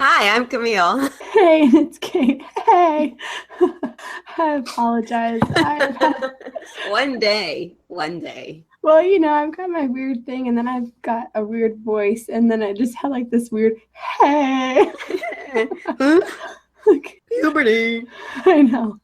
Hi, I'm Camille. Hey, it's Kate. Hey. I apologize. One day, one day. Well, I've got my weird thing and then I've got a weird voice and then I just had like this weird hey. Huh? Like, Puberty. I know.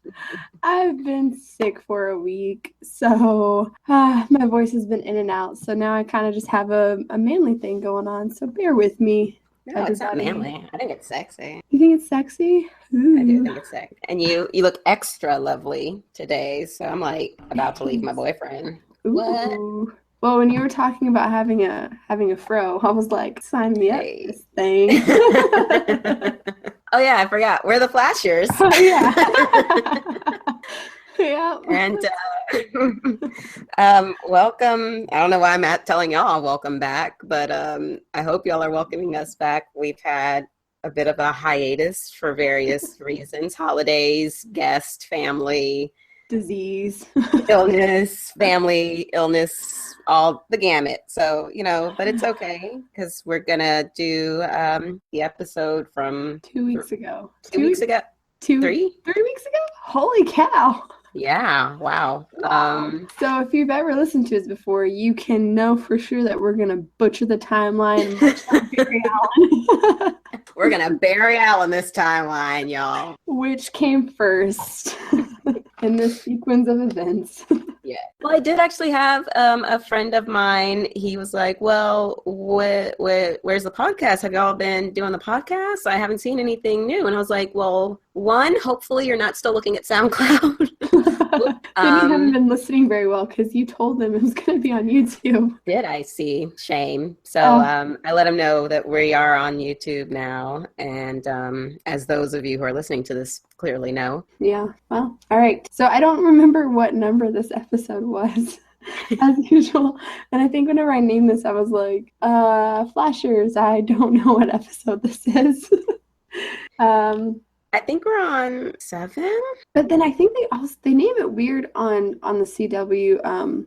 I've been sick for a week, so my voice has been in and out. So now I kind of just have a manly thing going on. So bear with me, No, it's not everybody. manly. I think it's sexy. You think it's sexy? I do Ooh. think it's sexy. And you look extra lovely today. So I'm like about to leave my boyfriend. What? Ooh. Well, when you were talking about having a fro, I was like, sign me up for Hey. this thing. Oh yeah, I forgot. We're the Flashers. Oh yeah. Yeah. And welcome. I don't know why I'm telling y'all welcome back, but I hope y'all are welcoming us back. We've had a bit of a hiatus for various reasons: holidays, guest, family, Disease. illness, family illness, all the gamut. So but it's okay because we're gonna do the episode from 2 weeks ago. 2 weeks ago, Two, three. 3 weeks ago? Holy cow. Yeah, wow. Wow. So if you've ever listened to us before, you can know for sure that we're going to butcher the timeline, much like Barry Allen. We're gonna bury Alan this timeline, y'all. Which came first in this sequence of events? Yeah. Well, I did actually have a friend of mine. He was like, "Well, where's the podcast? Have y'all been doing the podcast? I haven't seen anything new." And I was like, "Well, one, hopefully you're not still looking at SoundCloud." Then you haven't been listening very well because you told them it was going to be on YouTube. Did I see? Shame. So Oh. I let him know that we are on YouTube now. And as those of you who are listening to this clearly know. Yeah. Well, all right. So I don't remember what number this episode was, as usual. And I think whenever I named this, I was like, Flashers, I don't know what episode this is. I think we're on 7. But then I think they name it weird on the CW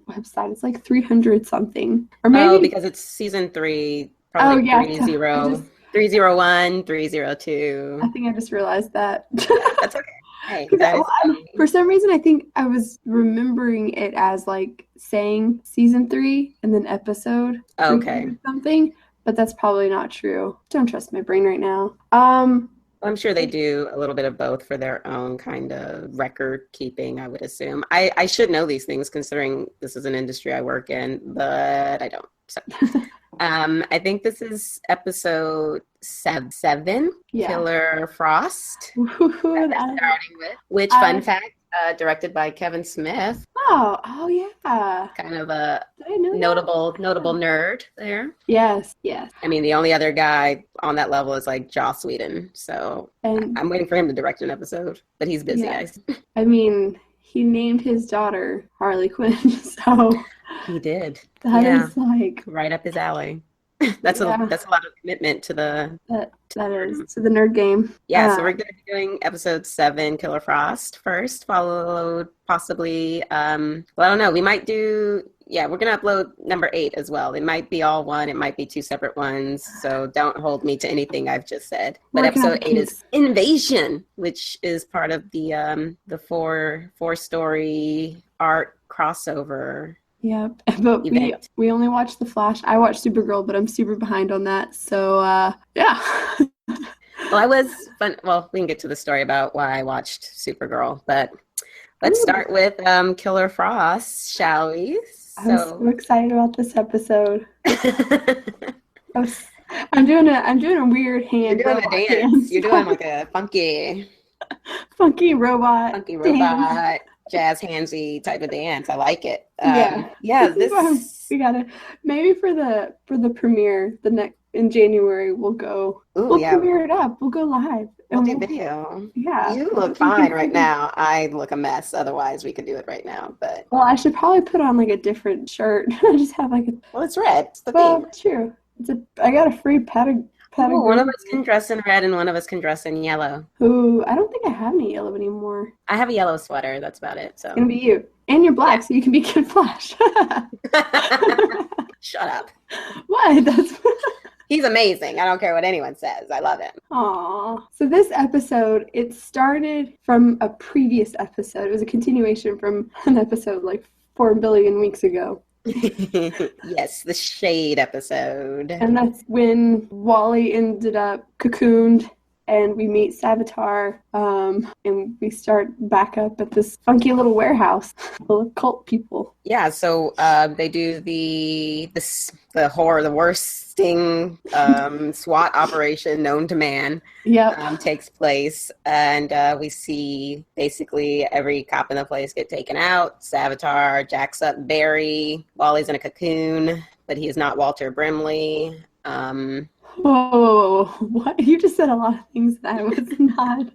website. It's like 300 something. Or maybe because it's season 3, probably yeah, 301, 302. I think I just realized that. That's okay. Hey, that is funny. For some reason, I think I was remembering it as like saying season 3 and then episode Okay. something, but that's probably not true. Don't trust my brain right now. I'm sure they do a little bit of both for their own kind of record keeping, I would assume. I should know these things considering this is an industry I work in, but I don't. So, I think this is episode 7, Yeah. Killer Frost. Starting with. Which, fun fact, directed by Kevin Smith. Oh yeah. Kind of a Did I know notable nerd there. Yes. I mean, the only other guy on that level is like Joss Whedon. So And I'm waiting for him to direct an episode, but he's busy. yeah. I mean, he named his daughter Harley Quinn, so He did. that is like right up his alley. That's a lot of commitment to the to the nerd game. Yeah, so we're going to be doing episode 7, Killer Frost first, followed possibly well, I don't know, we might do we're going to upload number 8 as well. It might be all one, it might be 2 separate ones, so don't hold me to anything I've just said. But episode 8 is Invasion, which is part of the 4-story art crossover. Yep, but we only watched The Flash. I watched Supergirl, but I'm super behind on that. So yeah. Well, we can get to the story about why I watched Supergirl, but let's start with Killer Frost, shall we? I'm so excited about this episode. I'm doing a weird hand. You're doing a dance. You're doing like a funky robot. Jazz handsy type of dance. I like it. We gotta maybe for the premiere in January we'll premiere it up. We'll go live. We'll do video. Yeah. You look fine right now. I look a mess. Otherwise, we could do it right now. But I should probably put on like a different shirt. I just have like a. Well, it's red. It's the theme. True. I got a free pedigree. One of us can dress in red and one of us can dress in yellow. Ooh, I don't think I have any yellow anymore. I have a yellow sweater. That's about it. So it's gonna be you, and you're black, so you can be Kid Flash. Shut up. What? He's amazing. I don't care what anyone says. I love him. Aw. So this episode, it started from a previous episode. It was a continuation from an episode like 4 billion weeks ago. Yes, the shade episode. And that's when Wally ended up cocooned and we meet Savitar, and we start back up at this funky little warehouse full of cult people. Yeah, so they do the worsting SWAT operation known to man. Yep. Takes place, and we see basically every cop in the place get taken out. Savitar jacks up Barry. Wally's in a cocoon, but he is not Walter Brimley. Whoa, what? You just said a lot of things that I was not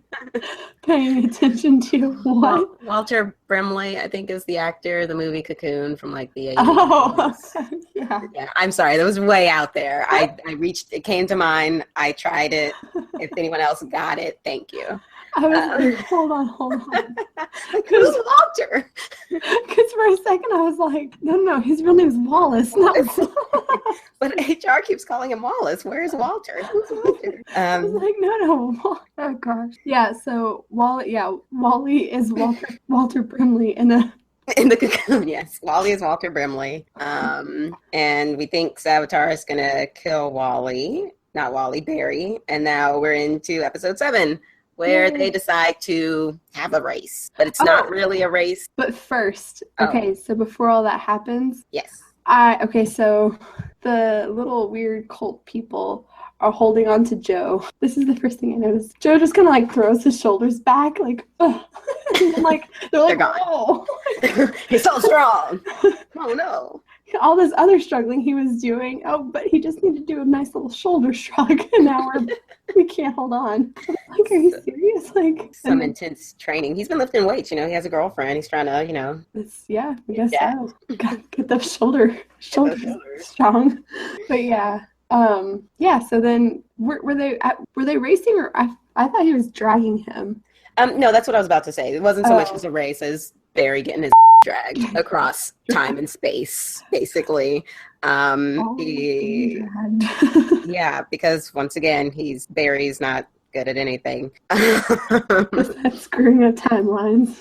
paying attention to. What? Walter Brimley, I think, is the actor, the movie Cocoon from like the 80s. Oh, okay. Yeah. Yeah, I'm sorry. That was way out there. I reached, it came to mind. I tried it. If anyone else got it, thank you. I was like, hold on. Like, who's Walter? Because for a second I was like, no, his real name is Wallace. No. But HR keeps calling him Wallace. Where's Walter? Who's Walter? I was like, no. Oh gosh. Yeah. So Wally is Walter Brimley in the cocoon. Yes, Wally is Walter Brimley. And we think Savitar is gonna kill Wally, not Wally, Barry. And now we're into episode 7. Where they decide to have a race. But it's not really a race. But first, okay, so before all that happens. Yes. So the little weird cult people are holding on to Joe. This is the first thing I noticed. Joe just kind of like throws his shoulders back, like, ugh. And like, they're gone. Oh. He's so strong. Oh no. All this other struggling he was doing. Oh, but he just needed to do a nice little shoulder shrug, and now we can't hold on. Like, are you serious? Like some intense training. He's been lifting weights. He has a girlfriend. He's trying to, I guess so. Gotta get those shoulders strong. But yeah. So then were they racing, or I thought he was dragging him. No, that's what I was about to say. It wasn't so much as a race as Barry getting his dragged across time and space, basically. Yeah, because once again, Barry's not good at anything. Except screwing up timelines.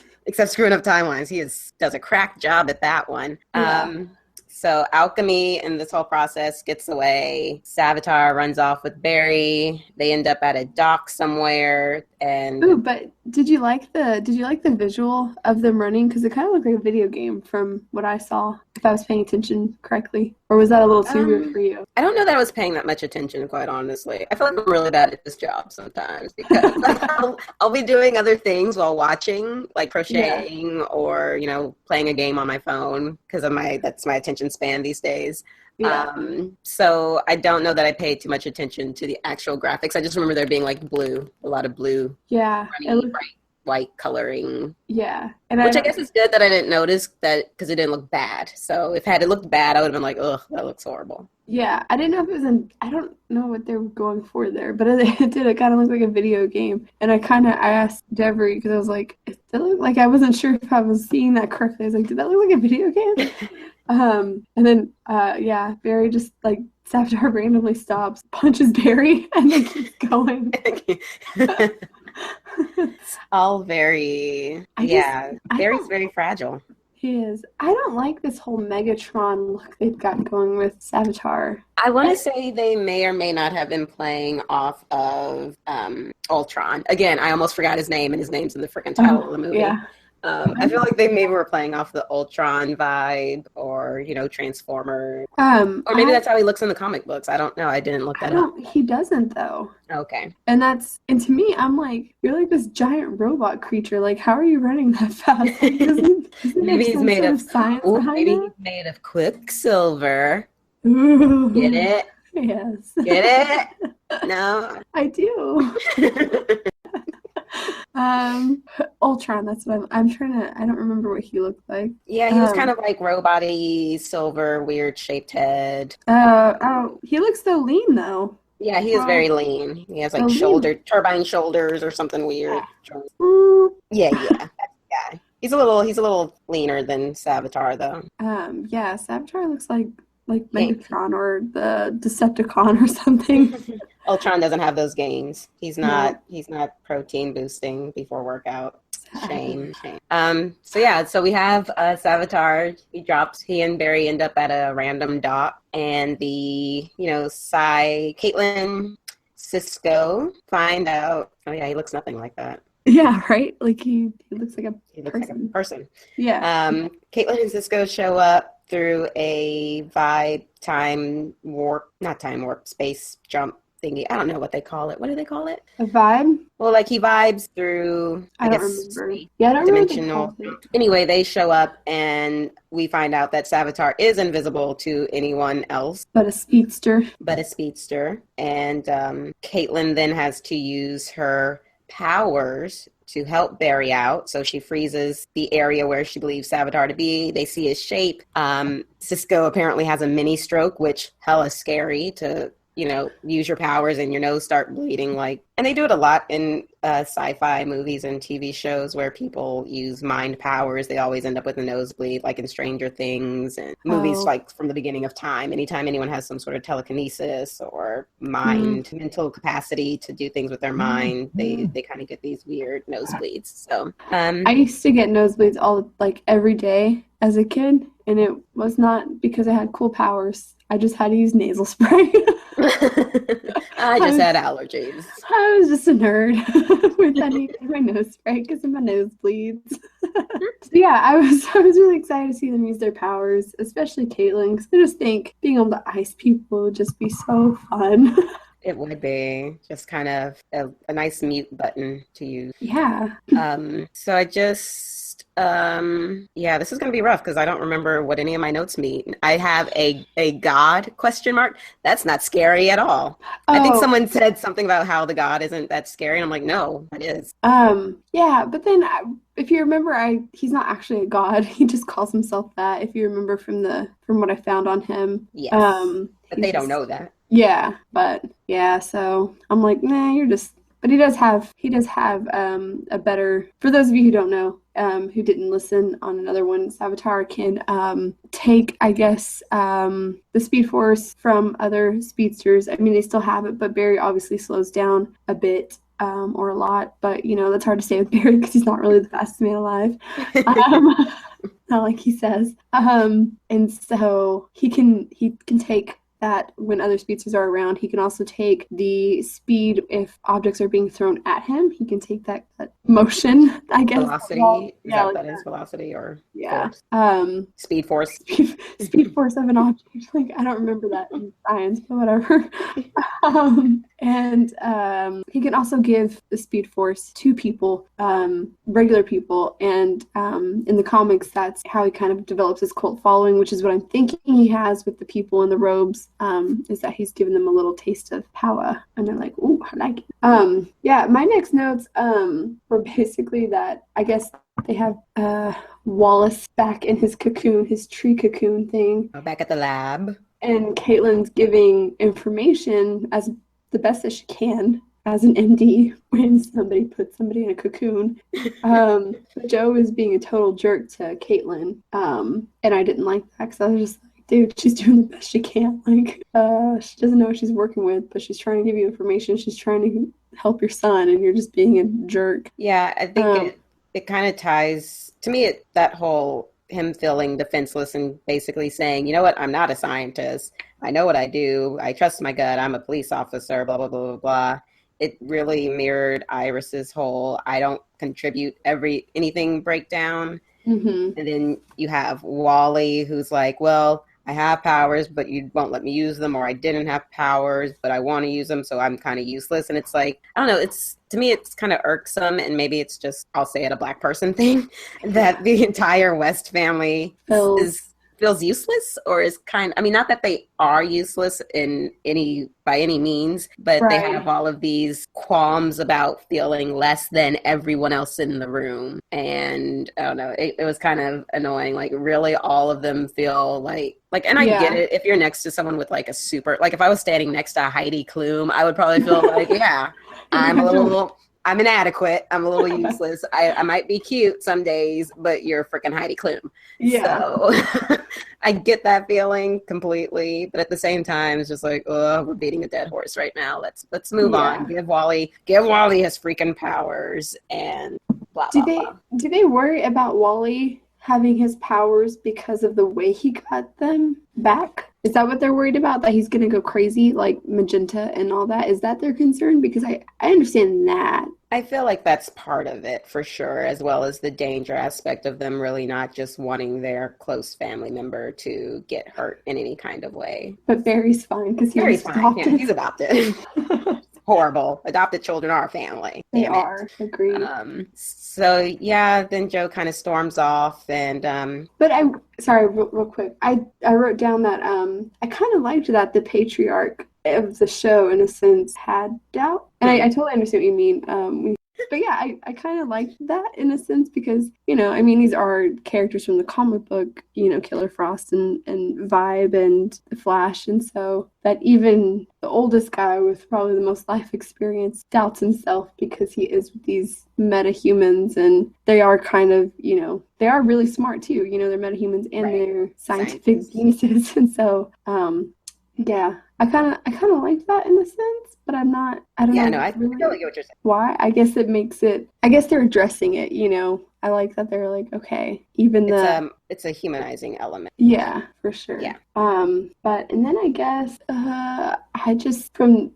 He does a crack job at that one. Yeah. So Alchemy in this whole process gets away. Savitar runs off with Barry. They end up at a dock somewhere. And ooh, but did you like the visual of them running? Because it kind of looked like a video game from what I saw, if I was paying attention correctly. Or was that a little too weird for you? I don't know that I was paying that much attention, quite honestly. I feel like I'm really bad at this job sometimes because I'll be doing other things while watching, like crocheting or, playing a game on my phone because that's my attention span these days. Yeah. So I don't know that I paid too much attention to the actual graphics. I just remember there being like blue, a lot of blue. Yeah. Bright white coloring. Yeah. Which I guess is good that I didn't notice that because it didn't look bad. So if had it looked bad, I would have been like, ugh, that looks horrible. Yeah. I didn't know if it was I don't know what they were going for there, but it did. It kind of looked like a video game. And I asked Devery because I was like, it looked like I wasn't sure if I was seeing that correctly. I was like, did that look like a video game? And then, Barry just like Savitar randomly stops, punches Barry, and then keeps going. It's all very, Barry's very fragile. He is. I don't like this whole Megatron look they've got going with Savitar. I want to say they may or may not have been playing off of Ultron. Again, I almost forgot his name, and his name's in the freaking title of the movie. Yeah. I feel like they maybe were playing off the Ultron vibe or, Transformer. Or maybe that's how he looks in the comic books. I don't know. I didn't look that up. He doesn't, though. Okay. And to me, I'm like, you're like this giant robot creature. Like, how are you running that fast? Maybe he's made of science. Maybe he's made of Quicksilver. Ooh. Get it? Yes. Get it? No. I do. Ultron, that's what I don't remember what he looked like. Yeah, he was kind of like robot-y, silver, weird shaped head. He looks so lean though. Yeah, he is very lean. He has like turbine shoulders or something weird. Yeah, that's the guy. He's a little leaner than Savitar though. Savitar looks like like Megatron or the Decepticon or something. Ultron doesn't have those gains. He's No. not protein boosting before workout. Sad. Shame. So we have Savitar. He and Barry end up at a random dock, and Caitlin, Cisco find out. Oh yeah, he looks nothing like that. Yeah, right? Like he looks like a Like a person. Yeah. Caitlin and Cisco show up through a space jump thingy. I don't know what they call it. What do they call it? A vibe? Well, like he vibes through, I don't guess, remember. Yeah, I don't dimensional. remember. Anyway, they show up and we find out that Savitar is invisible to anyone else But a speedster. And Caitlin then has to use her powers to help Barry out. So she freezes the area where she believes Savitar to be. They see his shape. Cisco apparently has a mini stroke, which hella scary to, use your powers and your nose start bleeding. And they do it a lot in sci-fi movies and TV shows where people use mind powers. They always end up with a nosebleed, like in Stranger Things and movies like from the beginning of time. Anytime anyone has some sort of telekinesis or mental capacity to do things with their mind, they kind of get these weird nosebleeds. So I used to get nosebleeds every day as a kid, and it was not because I had cool powers. I just had to use nasal spray. I just had allergies. I was just a nerd with my nose spray because of my nosebleeds. So yeah, I was really excited to see them use their powers, especially Caitlin, because I just think being able to ice people would just be so fun. It would be just kind of a nice mute button to use. Yeah. So I just, this is going to be rough because I don't remember what any of my notes mean. I have a God ? That's not scary at all. I think someone said something about how the God isn't that scary. And I'm like, no, it is. Yeah, but then if you remember, he's not actually a god. He just calls himself that. If you remember from what I found on him. Yes. But they don't know that. Yeah, but yeah, so I'm like, nah, you're just. But he does have a better. For those of you who don't know, who didn't listen on another one, Savitar can take, I guess, the speed force from other speedsters. I mean, they still have it, but Barry obviously slows down a bit. Or a lot, but that's hard to say with Barry because he's not really the fastest man alive. Not like he says. And so he can take that when other speedsters are around. He can also take the speed if objects are being thrown at him. He can take that motion, I guess. Velocity. That is velocity or force? Speed force. Speed force of an object. I don't remember that in science, but whatever. And he can also give the speed force to people, regular people. And in the comics, that's how he kind of develops his cult following, which is what I'm thinking he has with the people in the robes, is that he's given them a little taste of power. And they're like, ooh, I like it. Yeah, my next notes were basically that I guess they have Wallace back in his cocoon, his tree cocoon thing. Back at the lab. And Caitlin's giving information as the best as she can as an MD when somebody puts somebody in a cocoon. But Joe is being a total jerk to Caitlin. And I didn't like that because I was just like, dude, she's doing the best she can. She doesn't know what she's working with, but she's trying to give you information. She's trying to help your son, and you're just being a jerk. Yeah, I think it kind of ties, to me, that whole him feeling defenseless and basically saying, you know what, I'm not a scientist. I know what I do. I trust my gut. I'm a police officer, blah, blah, blah, blah, blah. It really mirrored Iris's whole, I don't contribute anything breakdown. Mm-hmm. And then you have Wally, who's like, well, I have powers, but you won't let me use them, or I didn't have powers, but I want to use them, so I'm kind of useless. And it's like, I don't know, to me, it's kind of irksome, and maybe it's just, I'll say it, a Black person thing, that the entire West family feels useless, or is I mean, not that they are useless by any means, but They have all of these qualms about feeling less than everyone else in the room. And I don't know, it was kind of annoying. Really all of them feel and I get it, if you're next to someone with a super, if I was standing next to Heidi Klum, I would probably feel yeah, I'm a little I'm inadequate. I'm a little useless. I might be cute some days, but you're freaking Heidi Klum. Yeah. So I get that feeling completely, but at the same time, it's just like, oh, we're beating a dead horse right now. Let's move on. Give Wally his freaking powers and blah blah blah. Do they worry about Wally having his powers because of the way he got them back? Is that what they're worried about? That he's going to go crazy like Magenta and all that? Is that their concern? Because I understand that. I feel like that's part of it for sure, as well as the danger aspect of them really not just wanting their close family member to get hurt in any kind of way. But Barry's fine because Barry's fine. Yeah, he's adopted. Horrible. Adopted children are family. They are. Agreed. So yeah, then Joe kind of storms off and But sorry, real quick. I wrote down that I kind of liked that the patriarch of the show in a sense had doubt. And I totally understand what you mean. But yeah, I kind of liked that in a sense because, I mean, these are characters from the comic book, Killer Frost and Vibe and the Flash. And so that even the oldest guy with probably the most life experience doubts himself because he is with these metahumans and they are kind of, they are really smart too. They're metahumans and they're scientific geniuses. And so, yeah, I kind of like that in a sense, but I don't know. Yeah, no, I really get what you're saying. Why? I guess they're addressing it, I like that they're like, okay, it's a humanizing element. Yeah, for sure. Yeah. But, and then I guess,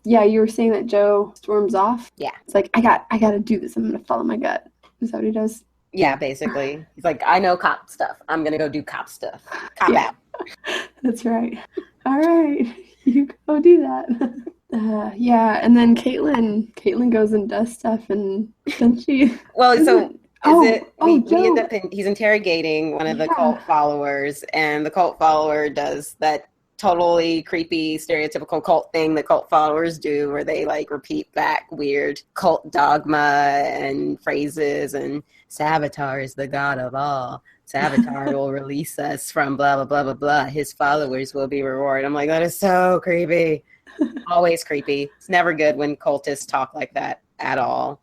you were saying that Joe storms off. Yeah. It's like, I got to do this. I'm going to follow my gut. Is that what he does? Yeah, basically. He's like, I know cop stuff. I'm going to go do cop stuff. Cop out. That's right. All right. You go do that. Yeah, and then Caitlin goes and does stuff, and then she... Well, he's interrogating one of the cult followers, and the cult follower does that totally creepy, stereotypical cult thing that cult followers do, where they like repeat back weird cult dogma and phrases, and Savitar is the god of all. Savitar will release us from blah, blah, blah, blah, blah. His followers will be rewarded. I'm like, that is so creepy. Always creepy. It's never good when cultists talk like that at all.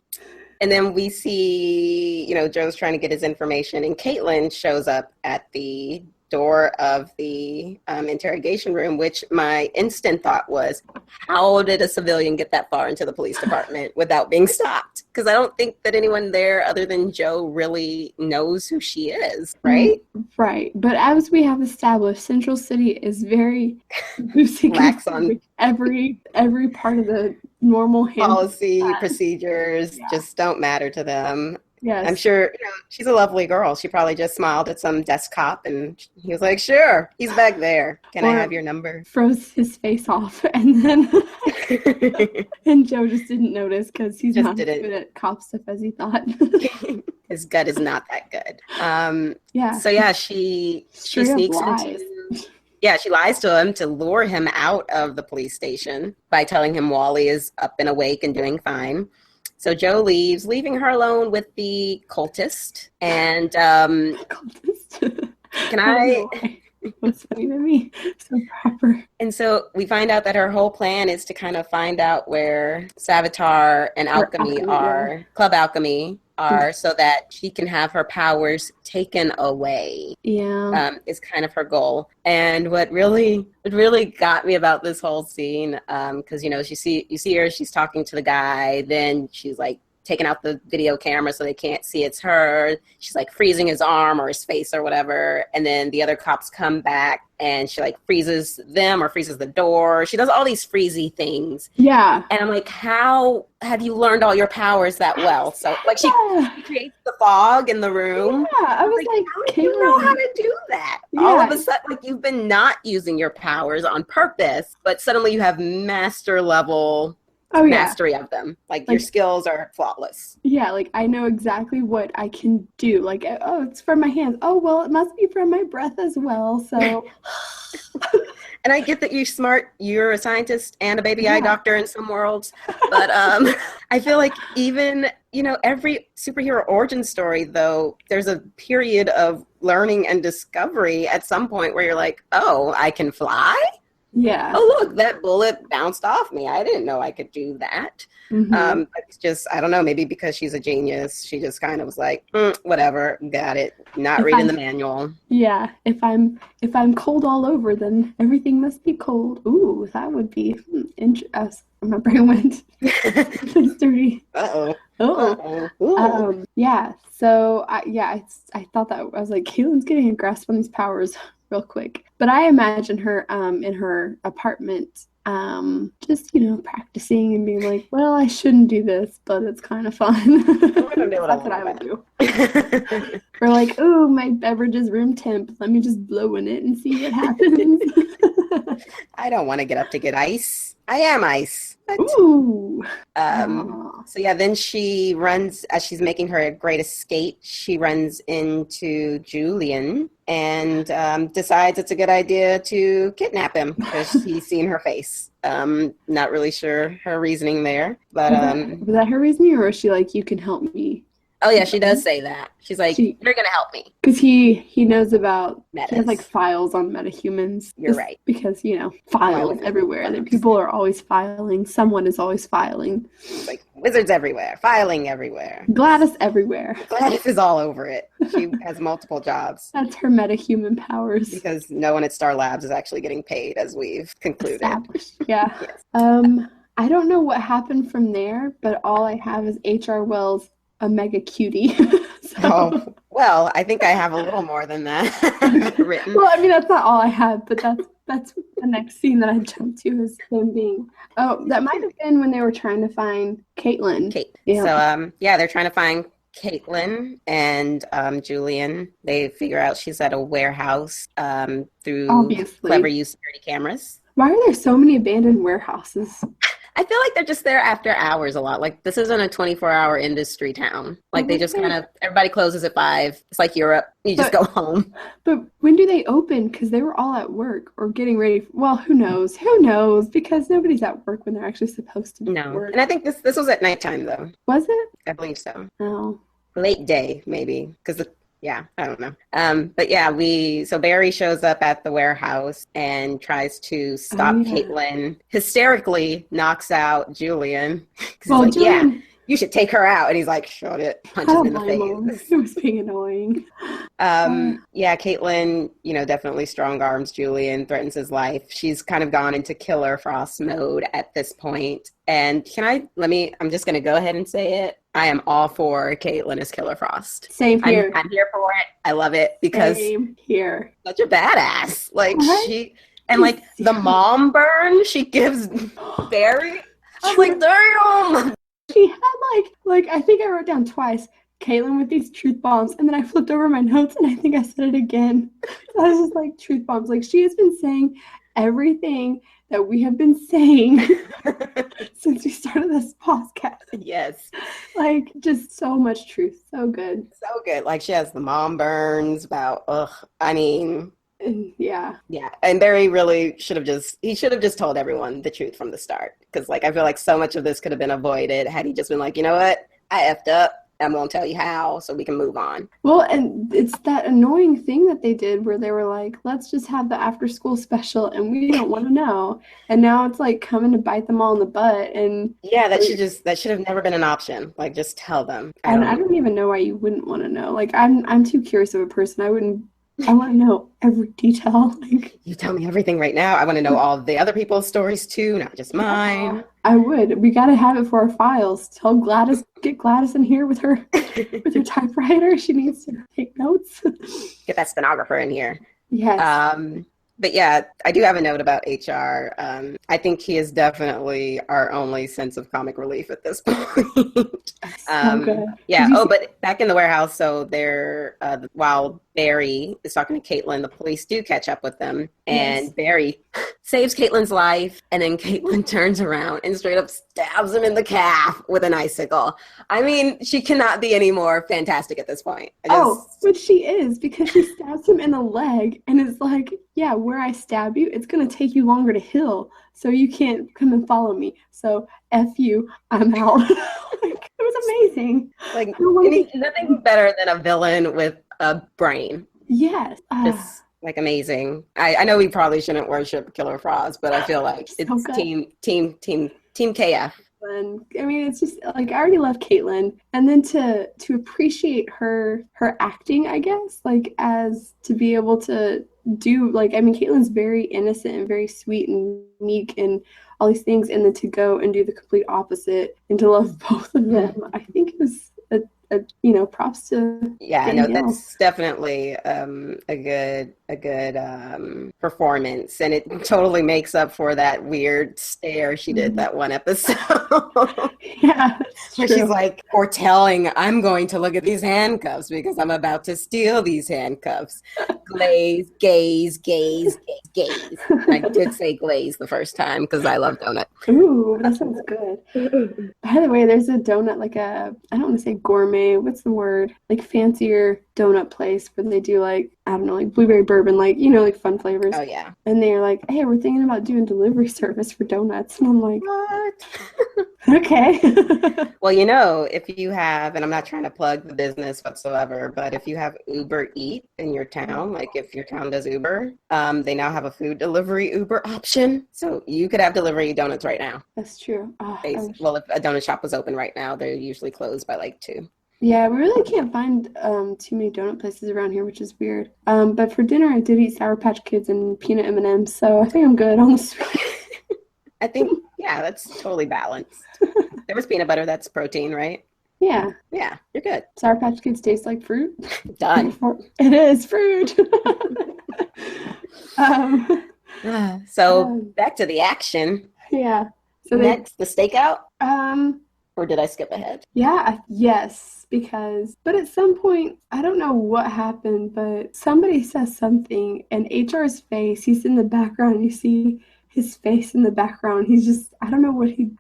And then we see, Joe's trying to get his information, and Caitlin shows up at the door of the interrogation room, which my instant thought was, how did a civilian get that far into the police department without being stopped? Because I don't think that anyone there other than Joe really knows who she is, right? Right. But as we have established, Central City is very lax on every part of the normal policy, procedures just don't matter to them. Yes. I'm sure, she's a lovely girl. She probably just smiled at some desk cop and he was like, sure, he's back there. Can I have your number? Froze his face off and then and Joe just didn't notice because he's not as good at cop stuff as he thought. His gut is not that good. Yeah. So yeah, she sneaks into... Yeah, she lies to him to lure him out of the police station by telling him Wally is up and awake and doing fine. So Joe leaves, leaving her alone with the cultist. And cultist? Can I? What's funny to me? So proper. And so we find out that her whole plan is to kind of find out where Savitar and Alchemy are, yeah. Club Alchemy are, so that she can have her powers taken away. Yeah. Is kind of her goal. And what really got me about this whole scene, because you see her, she's talking to the guy, then she's like taking out the video camera so they can't see it's her. She's like freezing his arm or his face or whatever. And then the other cops come back and she like freezes them or freezes the door. She does all these freezy things. Yeah. And I'm like, how have you learned all your powers that well? So like she creates the fog in the room. Yeah, I was like how do you know how to do that? Yeah. All of a sudden, like you've been not using your powers on purpose, but suddenly you have master level mastery of them. Like your skills are flawless. Yeah, like I know exactly what I can do. Like, oh, it's from my hands. Oh, well, it must be from my breath as well. So and I get that you're smart. You're a scientist and a baby eye doctor in some worlds. But I feel like even, every superhero origin story, though, there's a period of learning and discovery at some point where you're like, oh, I can fly? Yeah. oh, look, that bullet bounced off me. I didn't know I could do that. Mm-hmm. It's just, I don't know, maybe because she's a genius, she just kind of was like, whatever, got it. Not If reading I'm the manual. Yeah, if I'm cold all over, then everything must be cold. Ooh, that would be interesting. My brain went someplace dirty. Uh-oh. Oh, Uh-oh. Ooh. yeah. So I thought that I was like, Caitlin's getting a grasp on these powers real quick. But I imagine her in her apartment just practicing and being like, well, I shouldn't do this, but it's kind of fun. I'm gonna do it a That's what little I would do. bit. Or like, oh, my beverage is room temp. Let me just blow in it and see what happens. I don't want to get up to get ice. I am ice. But, Ooh. so yeah, then she runs, as she's making her great escape, she runs into Julian and decides it's a good idea to kidnap him because he's seen her face. Not really sure her reasoning there, but Was that her reasoning, or was she like, you can help me? oh yeah, she does say that. She's like, you're gonna help me. Because he knows about, Metas. he has like files on metahumans. You're right. Because, files everywhere. That people are always filing. Someone is always filing. It's like wizards everywhere, filing everywhere. Gladys everywhere. Gladys is all over it. She has multiple jobs. That's her metahuman powers. Because no one at Star Labs is actually getting paid, as we've concluded. Established. Yeah. Yes. I don't know what happened from there, but all I have is H.R. Wells, a mega cutie. Oh, well, I think I have a little more than that written. Well, I mean, that's not all I have, but that's the next scene that I jumped to is him being. Oh, that might have been when they were trying to find Caitlin. Kate. Yeah. So, they're trying to find Caitlin and Julian. They figure out she's at a warehouse through Obviously. clever use of security cameras. Why are there so many abandoned warehouses? I feel like they're just there after hours a lot. Like, this isn't a 24-hour industry town. Like, they just kind of, everybody closes at 5. It's like Europe. You just go home. But when do they open? Because they were all at work or getting ready. Well, who knows? Who knows? Because nobody's at work when they're actually supposed to be at work. And I think this was at nighttime, though. Was it? I believe so. Oh. Late day, maybe. Because I don't know. But yeah, so Barry shows up at the warehouse and tries to stop Caitlin, hysterically knocks out Julian. Well, he's like, Julian, you should take her out. And he's like, shut it, punches him in the face. It was being annoying. Caitlin, definitely strong arms Julian, threatens his life. She's kind of gone into Killer Frost mode at this point. And I'm just going to go ahead and say it. I am all for Caitlin as Killer Frost. Same here. I'm here for it. I love it because Same here. Such a badass. Like the mom burn she gives Barry. I was like, damn. She had like I think I wrote down twice, Caitlin with these truth bombs, and then I flipped over my notes and I think I said it again. I was just like, truth bombs. Like, she has been saying everything that we have been saying since we started this podcast. Yes. Like, just so much truth. So good. So good. Like, she has the mom burns about, yeah. And Barry really should have just told everyone the truth from the start. Because, I feel like so much of this could have been avoided had he just been like, you know what? I effed up. I'm going to tell you how so we can move on. Well, and it's that annoying thing that they did where they were like, let's just have the after school special and we don't want to know. And now it's like coming to bite them all in the butt. And yeah, that should have never been an option. Like, just tell them. I don't even know why you wouldn't want to know. Like, I'm too curious of a person. I want to know every detail. Like, you tell me everything right now. I want to know all the other people's stories too, not just mine. I would. We got to have it for our files. Get Gladys in here with her typewriter. She needs to take notes. Get that stenographer in here. Yes. But yeah, I do have a note about HR. I think he is definitely our only sense of comic relief at this point. So good. Yeah. But back in the warehouse, so they're while Barry is talking to Caitlin, the police do catch up with them, and Barry saves Caitlin's life, and then Caitlin turns around and straight up stabs him in the calf with an icicle. I mean, she cannot be any more fantastic at this point. But she is, because she stabs him in the leg, and it's like, yeah, where I stab you, it's going to take you longer to heal, so you can't come and follow me. So, F you, I'm out. It was amazing. Like, nothing better than a villain with a brain. Yes. like amazing. I know we probably shouldn't worship Killer Frost, but I feel like So it's good. team KF. And I mean, it's just like I already love Caitlin, and then to appreciate her acting, I guess, like as to be able to do like I mean, Caitlin's very innocent and very sweet and meek and all these things, and then to go and do the complete opposite and to love both of them, I think it was props to Yeah, no, Danielle. that's definitely a good performance, and it totally makes up for that weird stare she did that one episode. Yeah, it's Where true. she's like foretelling, I'm going to look at these handcuffs because I'm about to steal these handcuffs. Glaze, gaze, gaze, gaze, gaze. I did say glaze the first time because I love donut. Ooh, that sounds good. By the way, there's a donut, like I don't want to say gourmet, what's the word? Like fancier donut place where they do like, I don't know, like blueberry bourbon, like, like fun flavors. Oh, yeah. And they're like, hey, we're thinking about doing delivery service for donuts. And I'm like, What? okay. Well, if you have, and I'm not trying to plug the business whatsoever, but if you have Uber Eat in your town, like if your town does Uber, they now have a food delivery Uber option. So you could have delivery donuts right now. That's true. Oh, Well, if a donut shop was open right now, they're usually closed by like 2. yeah, we really can't find too many donut places around here, which is weird. But for dinner, I did eat Sour Patch Kids and peanut M&Ms, so I think I'm good on the sweet. I think, yeah, that's totally balanced. There was peanut butter, that's protein, right? Yeah. Yeah, you're good. Sour Patch Kids taste like fruit. Done. It is fruit. So back to the action. Yeah. So next, the stakeout? Um, Or did I skip ahead? Yeah, yes, but at some point, I don't know what happened, but somebody says something, and HR's face, he's in the background, you see his face in the background. He's just, I don't know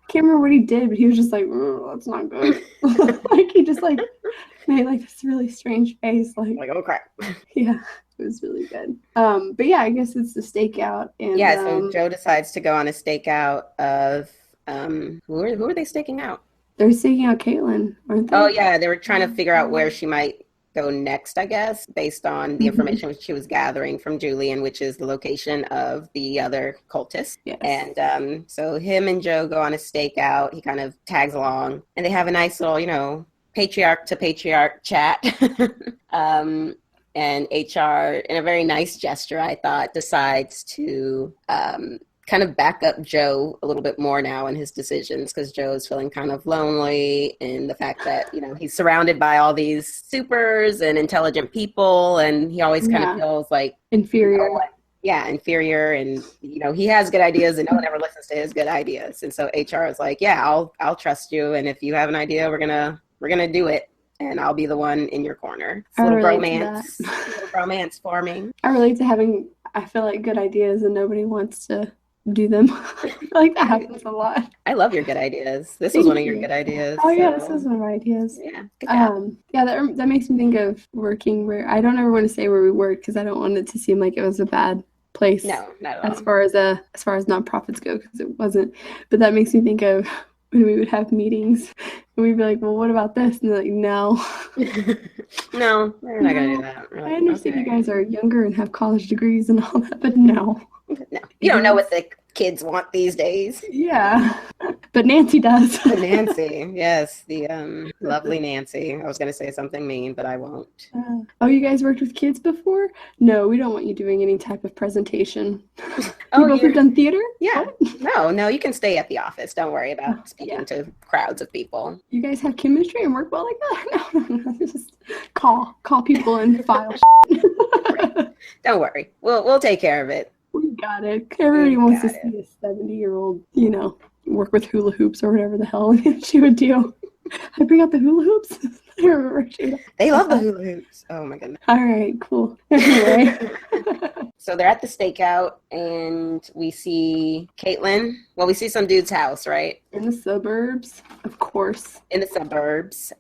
can't remember what he did, but he was just like, that's not good. Like, he just, like, made, like, this really strange face, like, oh, crap. Yeah, it was really good. But yeah, I guess it's the stakeout. And, yeah, so Joe decides to go on a stakeout of, who are they staking out? They're staking out Caitlin, aren't they? Oh, yeah, they were trying to figure out where she might go next, I guess, based on the information she was gathering from Julian, which is the location of the other cultist. Yes. And so him and Joe go on a stakeout. He kind of tags along, and they have a nice little, patriarch to patriarch chat. And HR, in a very nice gesture, I thought, decides to kind of back up Joe a little bit more now in his decisions, because Joe's feeling kind of lonely in the fact that, he's surrounded by all these supers and intelligent people, and he always kind of feels like inferior. Inferior. And, he has good ideas and no one ever listens to his good ideas. And so HR is like, yeah, I'll trust you. And if you have an idea, we're going to do it. And I'll be the one in your corner. It's a little romance forming. I relate to having, I feel like, good ideas and nobody wants to do them. I feel like that happens a lot. I love your good ideas. This was one of your good ideas. Oh, yeah, this is one of my ideas. Yeah, good job. Yeah, that makes me think of working where, I don't ever want to say where we worked because I don't want it to seem like it was a bad place. No, not at all. As far as nonprofits go, because it wasn't. But that makes me think of when we would have meetings and we'd be like, well, what about this? And they're like, no. No, we're not going to do that. Like, I understand you guys are younger and have college degrees and all that, but no. No. You don't know what the kids want these days. Yeah. But Nancy does. Nancy, yes, the lovely Nancy. I was going to say something mean, but I won't. Oh, you guys worked with kids before? No, we don't want you doing any type of presentation. Oh, you both have done theater? Yeah. No, you can stay at the office. Don't worry about speaking to crowds of people. You guys have chemistry and work well like that? No. Just call people and file. Don't worry. We'll take care of it. We got it. Everybody wants to see a 70-year-old, work with hula hoops or whatever the hell she would do. I bring out the hula hoops. I remember they love the hula hoops. Oh my goodness. All right, cool. Anyway. So they're at the stakeout and we see Caitlin. Well, we see some dude's house, right? In the suburbs, of course. In the burbs.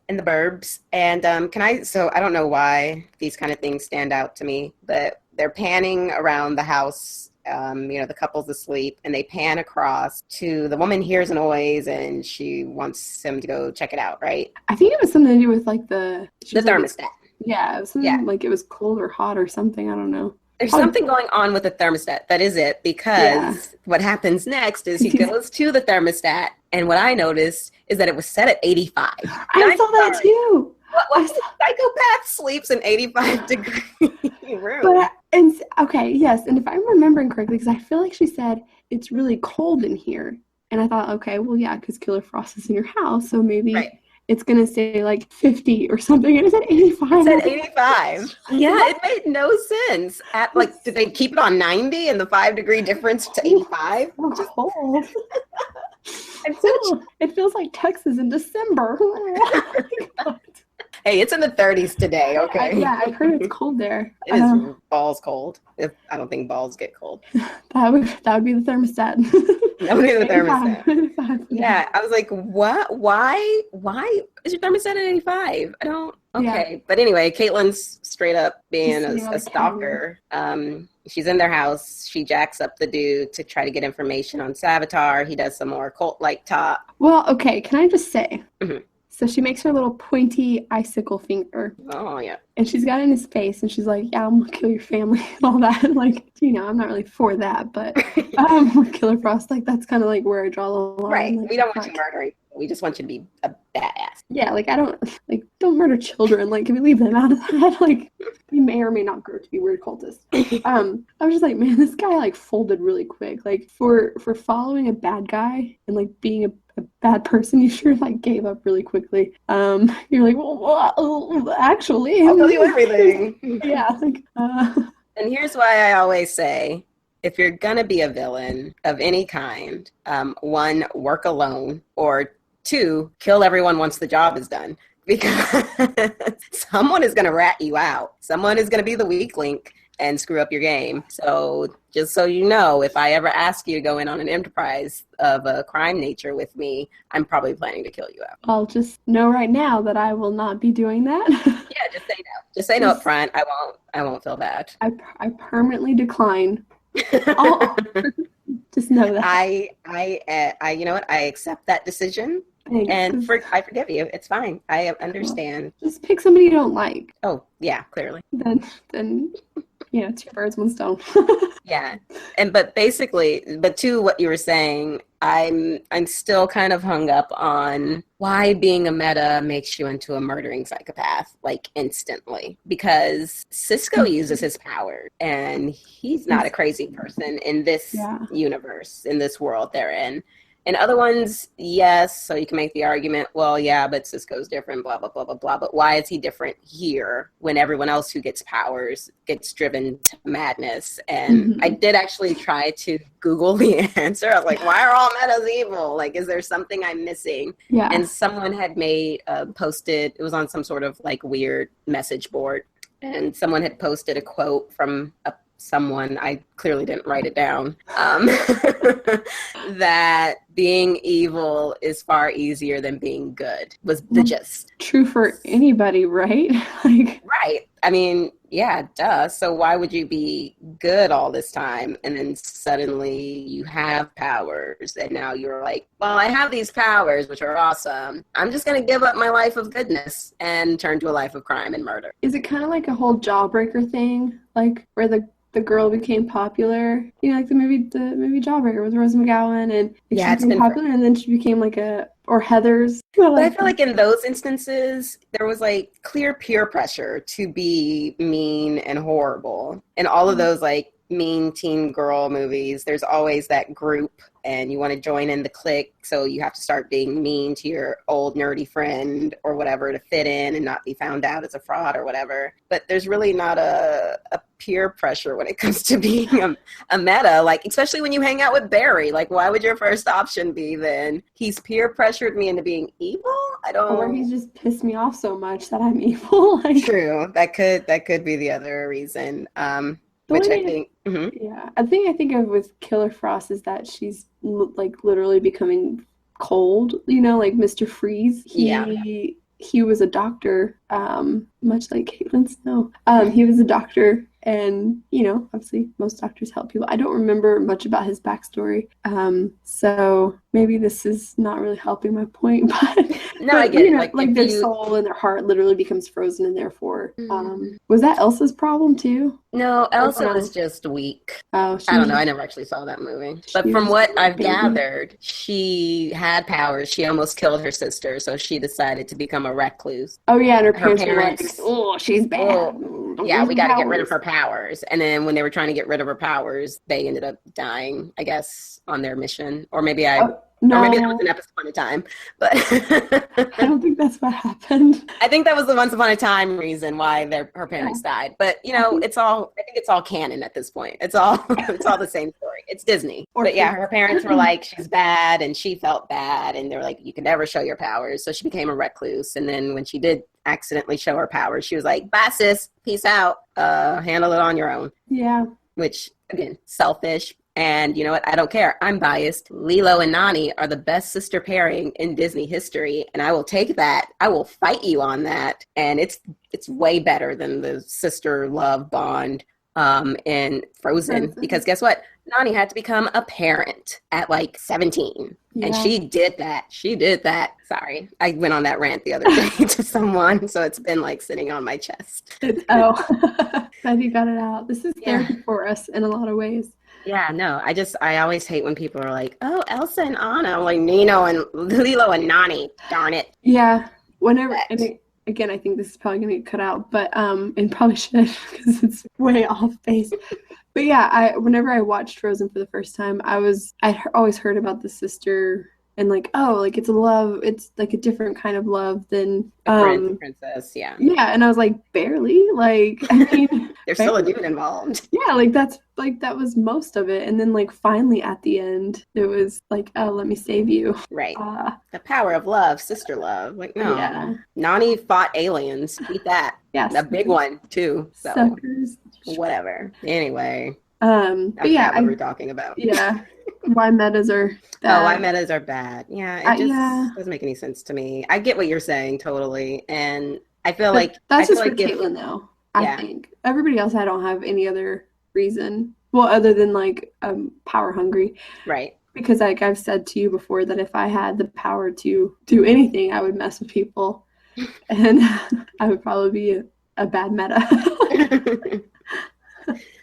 And I don't know why these kind of things stand out to me, but they're panning around the house. The couple's asleep, and they pan across to the woman hears a noise, and she wants him to go check it out, right? I think it was something to do with like the thermostat. Yeah, it was something like it was cold or hot or something. I don't know. There's something going on with the thermostat. That is it, because what happens next is he goes to the thermostat, and what I noticed is that it was set at 85. I saw that too. What psychopath sleeps in 85-degree room? But, okay, yes, and if I'm remembering correctly, because I feel like she said it's really cold in here, and I thought, okay, well, yeah, because Killer Frost is in your house, so maybe it's going to say like 50 or something, and it said 85. It said 85. Yeah, it made no sense. Did they keep it on 90 and the 5-degree difference to 85? So cold. It feels like Texas in December. Hey, it's in the 30s today, okay? I've heard it's cold there. It is balls cold. I don't think balls get cold. That would be the thermostat. That would be the thermostat. 85. Yeah, I was like, what? Why is your thermostat at 85? I don't. Okay, yeah. But anyway, Caitlin's straight up being a stalker. She's in their house. She jacks up the dude to try to get information on Savitar. He does some more cult-like talk. Well, okay, can I just say? Mm-hmm. So she makes her little pointy icicle finger. Oh, yeah. And she's got it in his face, and she's like, yeah, I'm going to kill your family and all that. Like, I'm not really for that, but with Killer Frost, like, that's kind of like where I draw the line. Right. Like, we don't want you murdering. We just want you to be a badass. Yeah, like, don't murder children. Like, can we leave them out of that? Like, you may or may not grow to be weird cultists. I was just like, man, this guy, like, folded really quick. Like, for following a bad guy and, like, being a bad person, you sure like gave up really quickly. You're like, well, actually, I'll tell you everything. Yeah. Like, And here's why I always say, if you're gonna be a villain of any kind, 1, work alone, or 2, kill everyone once the job is done, because someone is gonna rat you out. Someone is gonna be the weak link and screw up your game. So just so you know, if I ever ask you to go in on an enterprise of a crime nature with me, I'm probably planning to kill you out. I'll just know right now that I will not be doing that. Yeah, just say no. Just say no up front. I won't feel bad. I permanently decline. Just know that. I you know what? I accept that decision. Thanks. And I forgive you. It's fine. I understand. Just pick somebody you don't like. Oh, yeah, clearly. Then 2 birds, 1 stone. Yeah. But to what you were saying, I'm still kind of hung up on why being a meta makes you into a murdering psychopath, like, instantly. Because Cisco uses his power, and he's not a crazy person in this universe, in this world they're in. In other ones, yes, so you can make the argument, well, yeah, but Cisco's different, blah, blah, blah, blah, blah. But why is he different here when everyone else who gets powers gets driven to madness? And I did actually try to Google the answer. I was like, why are all metas evil? Like, is there something I'm missing? Yeah. And someone had posted, it was on some sort of like weird message board, and someone had posted a quote from someone, I clearly didn't write it down, that being evil is far easier than being good, was the gist. True for anybody, right? Right. I mean, yeah, duh. So why would you be good all this time and then suddenly you have powers and now you're like, well, I have these powers, which are awesome. I'm just going to give up my life of goodness and turn to a life of crime and murder. Is it kind of like a whole Jawbreaker thing? Like where the girl became popular, like the movie Jawbreaker with Rose McGowan, and she became popular, and then she became or Heather's. But I feel like in those instances, there was like clear peer pressure to be mean and horrible. In all of those like mean teen girl movies, there's always that group, and you want to join in the clique, so you have to start being mean to your old nerdy friend or whatever to fit in and not be found out as a fraud or whatever. But there's really not a peer pressure when it comes to being a meta, like especially when you hang out with Barry. Like, why would your first option be then he's peer pressured me into being evil? I don't. Or he's just pissed me off so much that I'm evil. True, that could be the other reason. Which I think, yeah, I think of with Killer Frost is that she's like literally becoming cold. Like Mr. Freeze. He was a doctor, much like Caitlin Snow. He was a doctor, And, obviously most doctors help people. I don't remember much about his backstory. So maybe this is not really helping my point, No, I get it. Like their soul and their heart literally becomes frozen, and therefore, was that Elsa's problem too? No, Elsa was just weak. Oh, I don't know. I never actually saw that movie. But from what I've gathered, she had powers. She almost killed her sister, so she decided to become a recluse. Oh, yeah, and her parents were like, oh, she's bad. Yeah, we got to get rid of her powers. And then when they were trying to get rid of her powers, they ended up dying, I guess, on their mission. Or maybe No. Or maybe that was an Episode Upon a Time, but I don't think that's what happened. I think that was the Once Upon a Time reason why her parents died. But I think it's all canon at this point. It's all the same story. It's Disney. But yeah, her parents were like, she's bad, and she felt bad, and they were like, you can never show your powers. So she became a recluse, and then when she did accidentally show her powers, she was like, bye sis, peace out, handle it on your own. Yeah. Which, again, selfish. And you know what? I don't care. I'm biased. Lilo and Nani are the best sister pairing in Disney history, and I will take that. I will fight you on that. And it's way better than the sister love bond in Frozen. Because guess what? Nani had to become a parent at like 17. Yeah. And she did that. Sorry. I went on that rant the other day to someone, so it's been like sitting on my chest. Glad you got it out. This is therapy for us in a lot of ways. Yeah, no, I always hate when people are like, oh, Elsa and Anna. I'm like, Nino and Lilo and Nani, darn it. Yeah, whenever, and again, I think this is probably going to get cut out, but, and probably should, because it's way off base. But yeah, whenever I watched Frozen for the first time, I always heard about the sister and like, oh, like it's like a different kind of love than princess, yeah. Yeah, and I was like, barely, like, I mean, there's still a dude involved. Yeah, like that was most of it, and then like finally at the end, it was like, oh, let me save you. Right. The power of love, sister love. Like, no. Yeah. Nani fought aliens. Beat that. Yeah. A big one too. So suckers. Whatever. Anyway. But yeah, what we're talking about. Yeah. Why metas are bad. Why metas are bad. Yeah, it just doesn't make any sense to me. I get what you're saying totally, and I feel like that's just for Caitlin though. I think everybody else, I don't have any other reason. Well, other than like power hungry. Right. Because like I've said to you before that if I had the power to do anything, I would mess with people, and I would probably be a bad meta.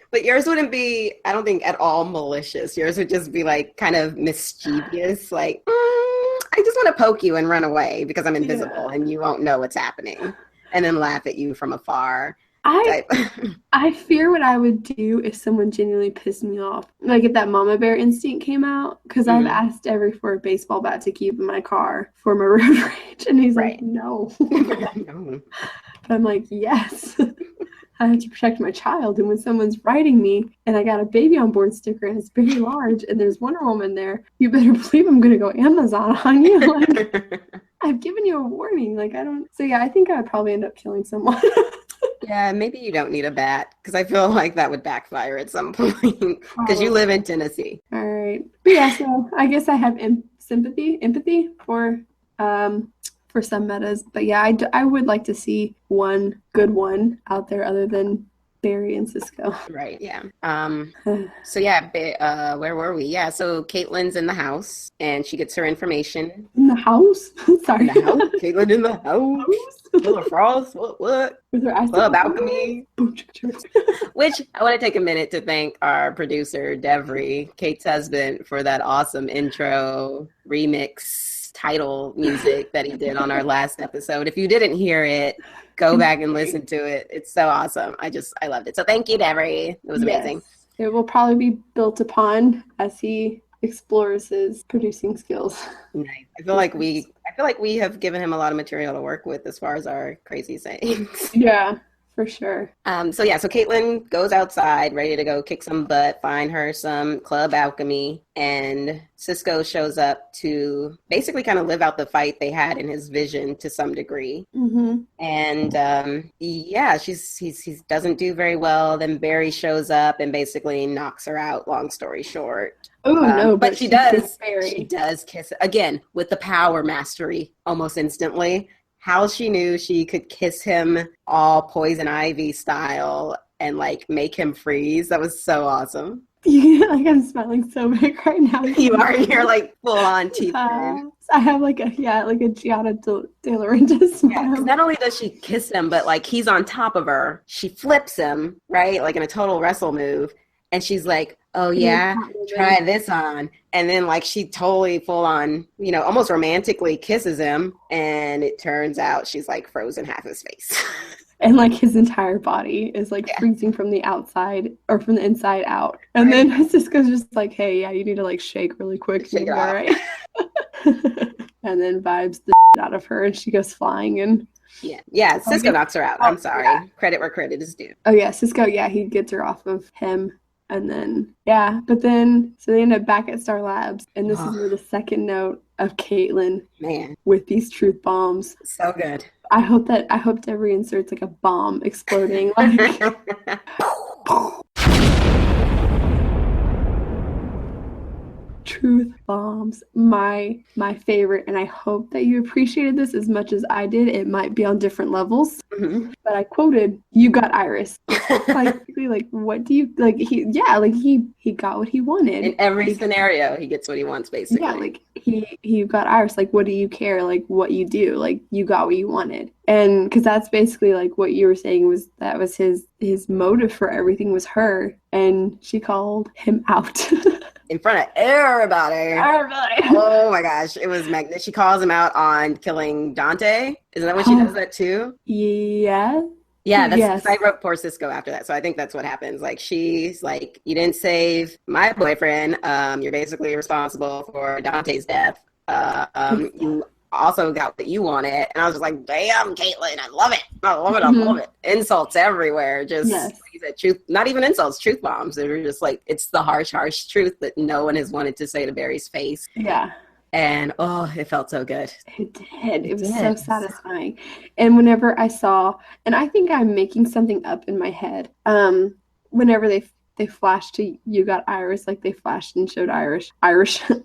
But yours wouldn't be, I don't think, at all malicious. Yours would just be like kind of mischievous, like, I just want to poke you and run away because I'm invisible and you won't know what's happening, and then laugh at you from afar. I fear what I would do if someone genuinely pissed me off. Like if that mama bear instinct came out, because I've asked Everett for a baseball bat to keep in my car for my road rage, and he's like, no. No. But I'm like, yes. I have to protect my child, and when someone's writing me and I got a baby on board sticker and it's very large and there's Wonder Woman there, you better believe I'm gonna go Amazon on you. Like, I've given you a warning. Like, I think I would probably end up killing someone. Yeah, maybe you don't need a bat, because I feel like that would backfire at some point, because you live in Tennessee. All right. But yeah, so I guess I have empathy for some metas. But yeah, I would like to see one good one out there other than Barry and Cisco. Right, yeah. So yeah, where were we? Yeah, so Caitlin's in the house, and she gets her information. In the house? Sorry. In the house? Caitlin in the house? Killer Frost? What? With her Club Alchemy? Which, I want to take a minute to thank our producer, Devry, Kate's husband, for that awesome intro remix title music that he did on our last episode. If you didn't hear it, go back and listen to it. It's so awesome. I loved it. So thank you, Devery. It was amazing. It will probably be built upon as he explores his producing skills. Nice. I feel like we have given him a lot of material to work with as far as our crazy sayings. Yeah. For sure. So Caitlin goes outside, ready to go kick some butt, find her some Club Alchemy, and Cisco shows up to basically kind of live out the fight they had in his vision to some degree. Mm-hmm. And he doesn't do very well. Then Barry shows up and basically knocks her out. Long story short. Oh no! But she does. She does kiss again with the power mastery almost instantly. How she knew she could kiss him all Poison Ivy style and like make him freeze. That was so awesome. Like I'm smiling so big right now. You are. You're like full on teeth. I have like a Giada De Laurentiis smile. Yeah, because not only does she kiss him, but like he's on top of her. She flips him, right? Like in a total wrestle move. And she's like, oh yeah, try this on. And then like she totally full on, you know, almost romantically kisses him. And it turns out she's like frozen half his face. And like his entire body is like freezing from the outside or from the inside out. And then Cisco's just like, hey, yeah, you need to like shake really quick. Shake it all off. right. And then vibes the out of her and she goes flying and Cisco knocks her out. I'm sorry. Yeah. Credit where credit is due. Oh yeah, Cisco, he gets her off of him. And then, but then, so they end up back at Star Labs. And this is where the second note of Caitlin with these truth bombs. So good. I hope Deborah inserts like a bomb exploding. Like, truth bombs, my favorite, and I hope that you appreciated this as much as I did. It might be on different levels, but I quoted, "You got Iris." like what do you like? He got what he wanted in every scenario. He gets what he wants, basically. Yeah, like he got Iris. Like, what do you care? Like, what you do? Like, you got what you wanted, and because that's basically like what you were saying was his motive for everything was her, and she called him out. In front of everybody. Oh my gosh. It was magnificent. She calls him out on killing Dante. Isn't that when she does that too? Yeah. Yeah, that's I wrote poor Cisco after that. So I think that's what happens. Like she's like, you didn't save my boyfriend. You're basically responsible for Dante's death. You also got what you wanted. And I was just like, damn, Caitlin, I love it. I love it. Insults everywhere. Just like you said, truth, not even insults, truth bombs. They're just like, it's the harsh truth that no one has wanted to say to Barry's face. Yeah. And it felt so good. It did. It was so satisfying. And whenever I saw, and I think I'm making something up in my head, whenever they flashed to "You got Iris," like they flashed and showed Irish. And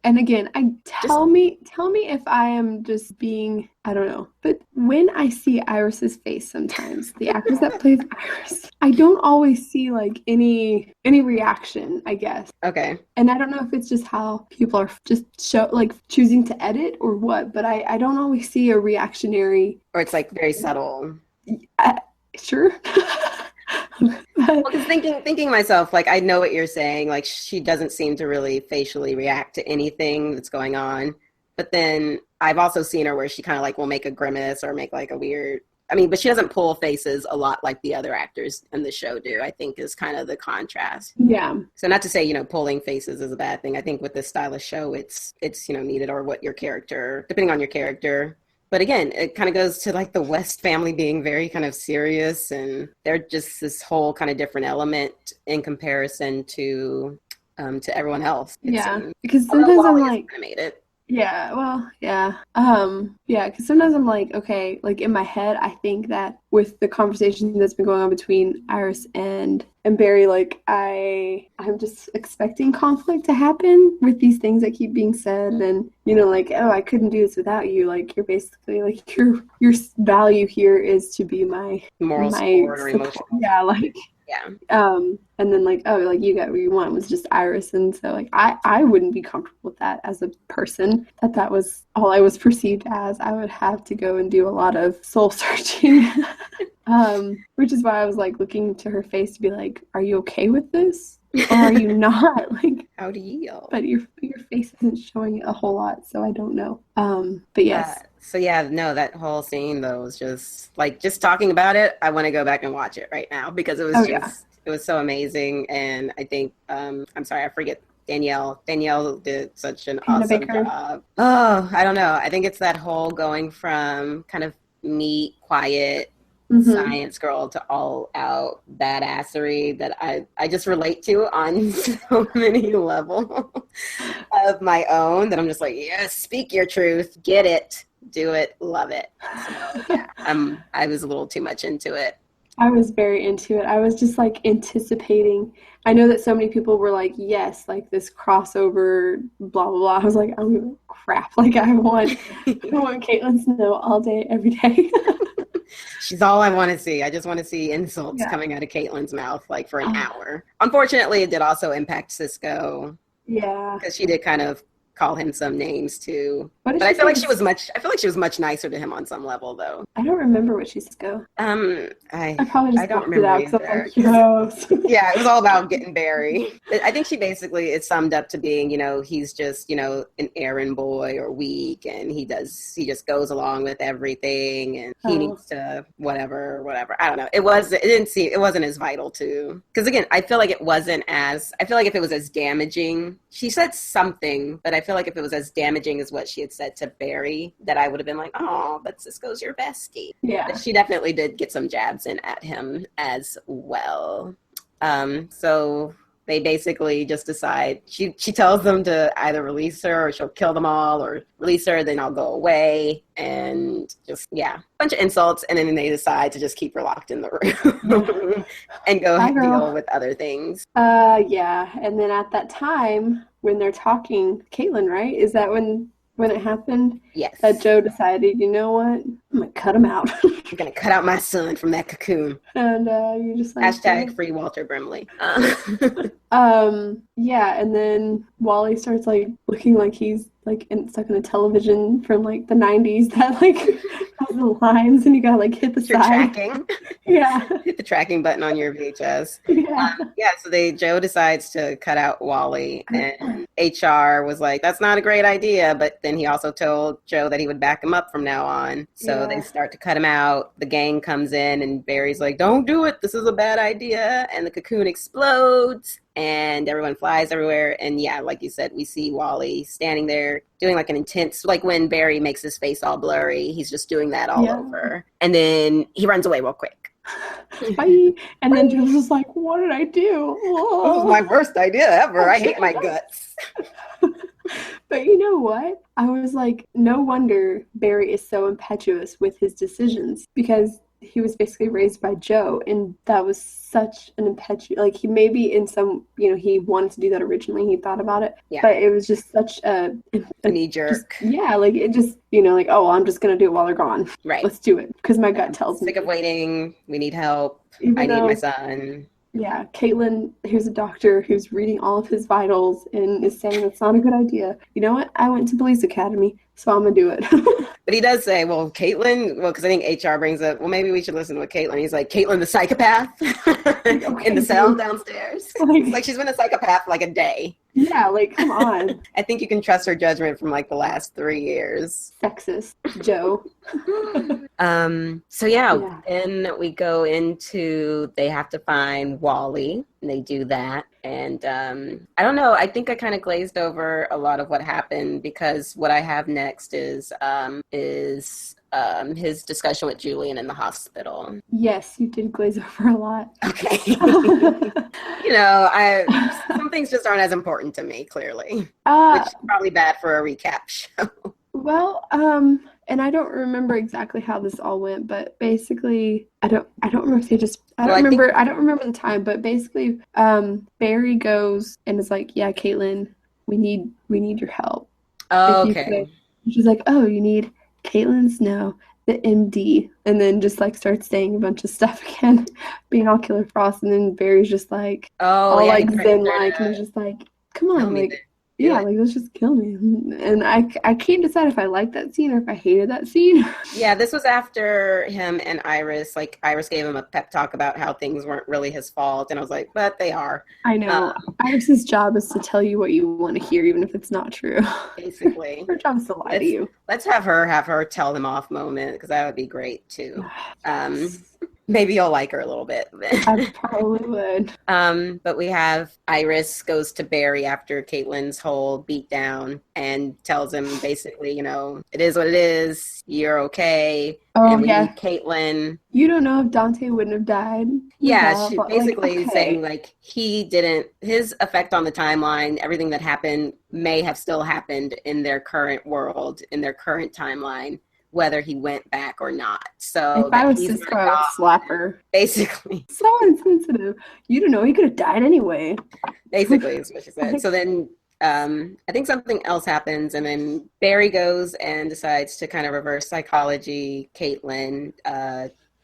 again, tell me if I am just being, I don't know, but when I see Iris's face sometimes, the actress that plays Iris, I don't always see like any reaction, I guess. Okay. And I don't know if it's just how people are just choosing to edit or what, but I don't always see a reactionary, or it's like very subtle. Sure. Well, because thinking myself, like, I know what you're saying. Like, she doesn't seem to really facially react to anything that's going on. But then I've also seen her where she kind of like will make a grimace or make like a weird, but she doesn't pull faces a lot like the other actors in the show do, I think is kind of the contrast. Yeah. So not to say, pulling faces is a bad thing. I think with this style of show, it's needed, or what your character, depending on your character. But again, it kind of goes to like the West family being very kind of serious, and they're just this whole kind of different element in comparison to everyone else. Because sometimes I'm like, because sometimes I'm like, okay, like in my head, I think that with the conversation that's been going on between Iris and Barry, like I'm just expecting conflict to happen with these things that keep being said, and like, oh, I couldn't do this without you. Like, you're basically like your value here is to be my moral support or emotional. Yeah, like. Yeah. And then like, oh, like you got what you want was just Iris, and so like I wouldn't be comfortable with that as a person. That was all I was perceived as. I would have to go and do a lot of soul searching. Which is why I was like looking to her face to be like, are you okay with this? Or are you not? Like, how do you feel? But your face isn't showing a whole lot, so I don't know. But yes. That whole scene though was just like, just talking about it, I want to go back and watch it right now because it was it was so amazing. And I think I'm sorry, I forget Danielle did such an awesome job. Oh, I don't know. I think it's that whole going from kind of neat, quiet science girl to all out badassery that I just relate to on so many levels of my own, that I'm just like, yes, speak your truth, get it, do it, love it. So yeah, I was a little too much into it. I was very into it. I was just like anticipating. I know that so many people were like, yes, like this crossover, blah, blah, blah. I was like, oh crap. Like I want Caitlin Snow all day, every day. She's all I want to see. I just want to see insults coming out of Caitlin's mouth like for an hour. Unfortunately, it did also impact Cisco. Yeah. Because she did kind of call him some names too. But I feel like she was much nicer to him on some level though. I don't remember what she said. I probably just don't remember either. Yeah, it was all about getting Barry. I think she basically is summed up to being, he's just, an errand boy or weak, and he just goes along with everything, and he needs to whatever. I don't know. It wasn't as vital to, because again, I feel like if it was as damaging, she said something, but I feel like if it was as damaging as what she had said to Barry, that I would have been like, oh, but Cisco's your bestie. Yeah. But she definitely did get some jabs in at him as well. So they basically just decide, she tells them to either release her or she'll kill them all, or release her, then I'll go away, and just, a bunch of insults, and then they decide to just keep her locked in the room and go deal with other things. Yeah, and then at that time, when they're talking, Caitlin, right? Is that when it happened? Yes. That Joe decided, you know what? I'm going to cut him out. I'm going to cut out my son from that cocoon. And you just like... # free Walter Brimley. Yeah, and then Wally starts, like, looking like he's, like, stuck in a television from, like, the 90s that, like, has the lines, and you gotta, like, hit the side. Tracking. Yeah. Hit the tracking button on your VHS. Yeah. So Joe decides to cut out Wally, and HR was like, that's not a great idea, but then he also told Joe that he would back him up from now on. So they start to cut him out. The gang comes in, and Barry's like, don't do it. This is a bad idea. And the cocoon explodes, and everyone flies everywhere. And like you said, we see Wally standing there doing like an intense, like when Barry makes his face all blurry, he's just doing that all over. And then he runs away real quick. Bye. And then Joe's just like, what did I do? Whoa. This was my worst idea ever. I hate my guts. But you know what? I was like, no wonder Barry is so impetuous with his decisions, because he was basically raised by Joe, and that was such an impetuous, like, he maybe in some, he wanted to do that originally, he thought about it, but it was just such a knee jerk. Like it just, like, oh, I'm just gonna do it while they're gone. Right. Let's do it, because my gut tells me. Sick of waiting. We need help. I need my son. Yeah, Caitlin, who's a doctor, who's reading all of his vitals and is saying that's not a good idea. You know what? I went to police academy, so I'm going to do it. But he does say, Caitlin, because I think HR brings up, maybe we should listen to what Caitlin. He's like, Caitlin the psychopath in the cell downstairs. Like she's been a psychopath like a day. Yeah, like, come on. I think you can trust her judgment from like the last 3 years. Sexist Joe. Then we go into, they have to find Wally, and they do that. And I don't know, I think I kind of glazed over a lot of what happened, because what I have next is his discussion with Julian in the hospital. Yes, you did glaze over a lot. Okay. Some things just aren't as important to me, clearly. Which is probably bad for a recap show. Well, and I don't remember exactly how this all went, but basically, I don't remember if they just, I don't remember the time, but basically, Barry goes and is like, yeah, Caitlin, we need your help. Oh, okay. She's like, oh, you need Caitlin's? No, the MD. And then just like starts saying a bunch of stuff again, being all Killer Frost. And then Barry's just like, like zen-like, and he's just like, come on, like, yeah, like, let's just kill me. And I can't decide if I like that scene or if I hated that scene. Yeah, this was after him and Iris. Like, Iris gave him a pep talk about how things weren't really his fault. And I was like, but they are. I know. Iris's job is to tell you what you want to hear, even if it's not true. Basically. Her job is to lie to you. Let's have her tell them off moment, because that would be great, too. Maybe you'll like her a little bit. I probably would. But we have Iris goes to Barry after Caitlin's whole beatdown and tells him basically, it is what it is. You're okay. Oh, and we need Caitlin. You don't know if Dante wouldn't have died. Yeah, she basically saying like his effect on the timeline, everything that happened may have still happened in their current world, in their current timeline, whether he went back or not. So if I was Cisco, I would slap her. Basically. So insensitive. You don't know. He could have died anyway. Basically is what she said. So then I think something else happens, and then Barry goes and decides to kind of reverse psychology. Caitlin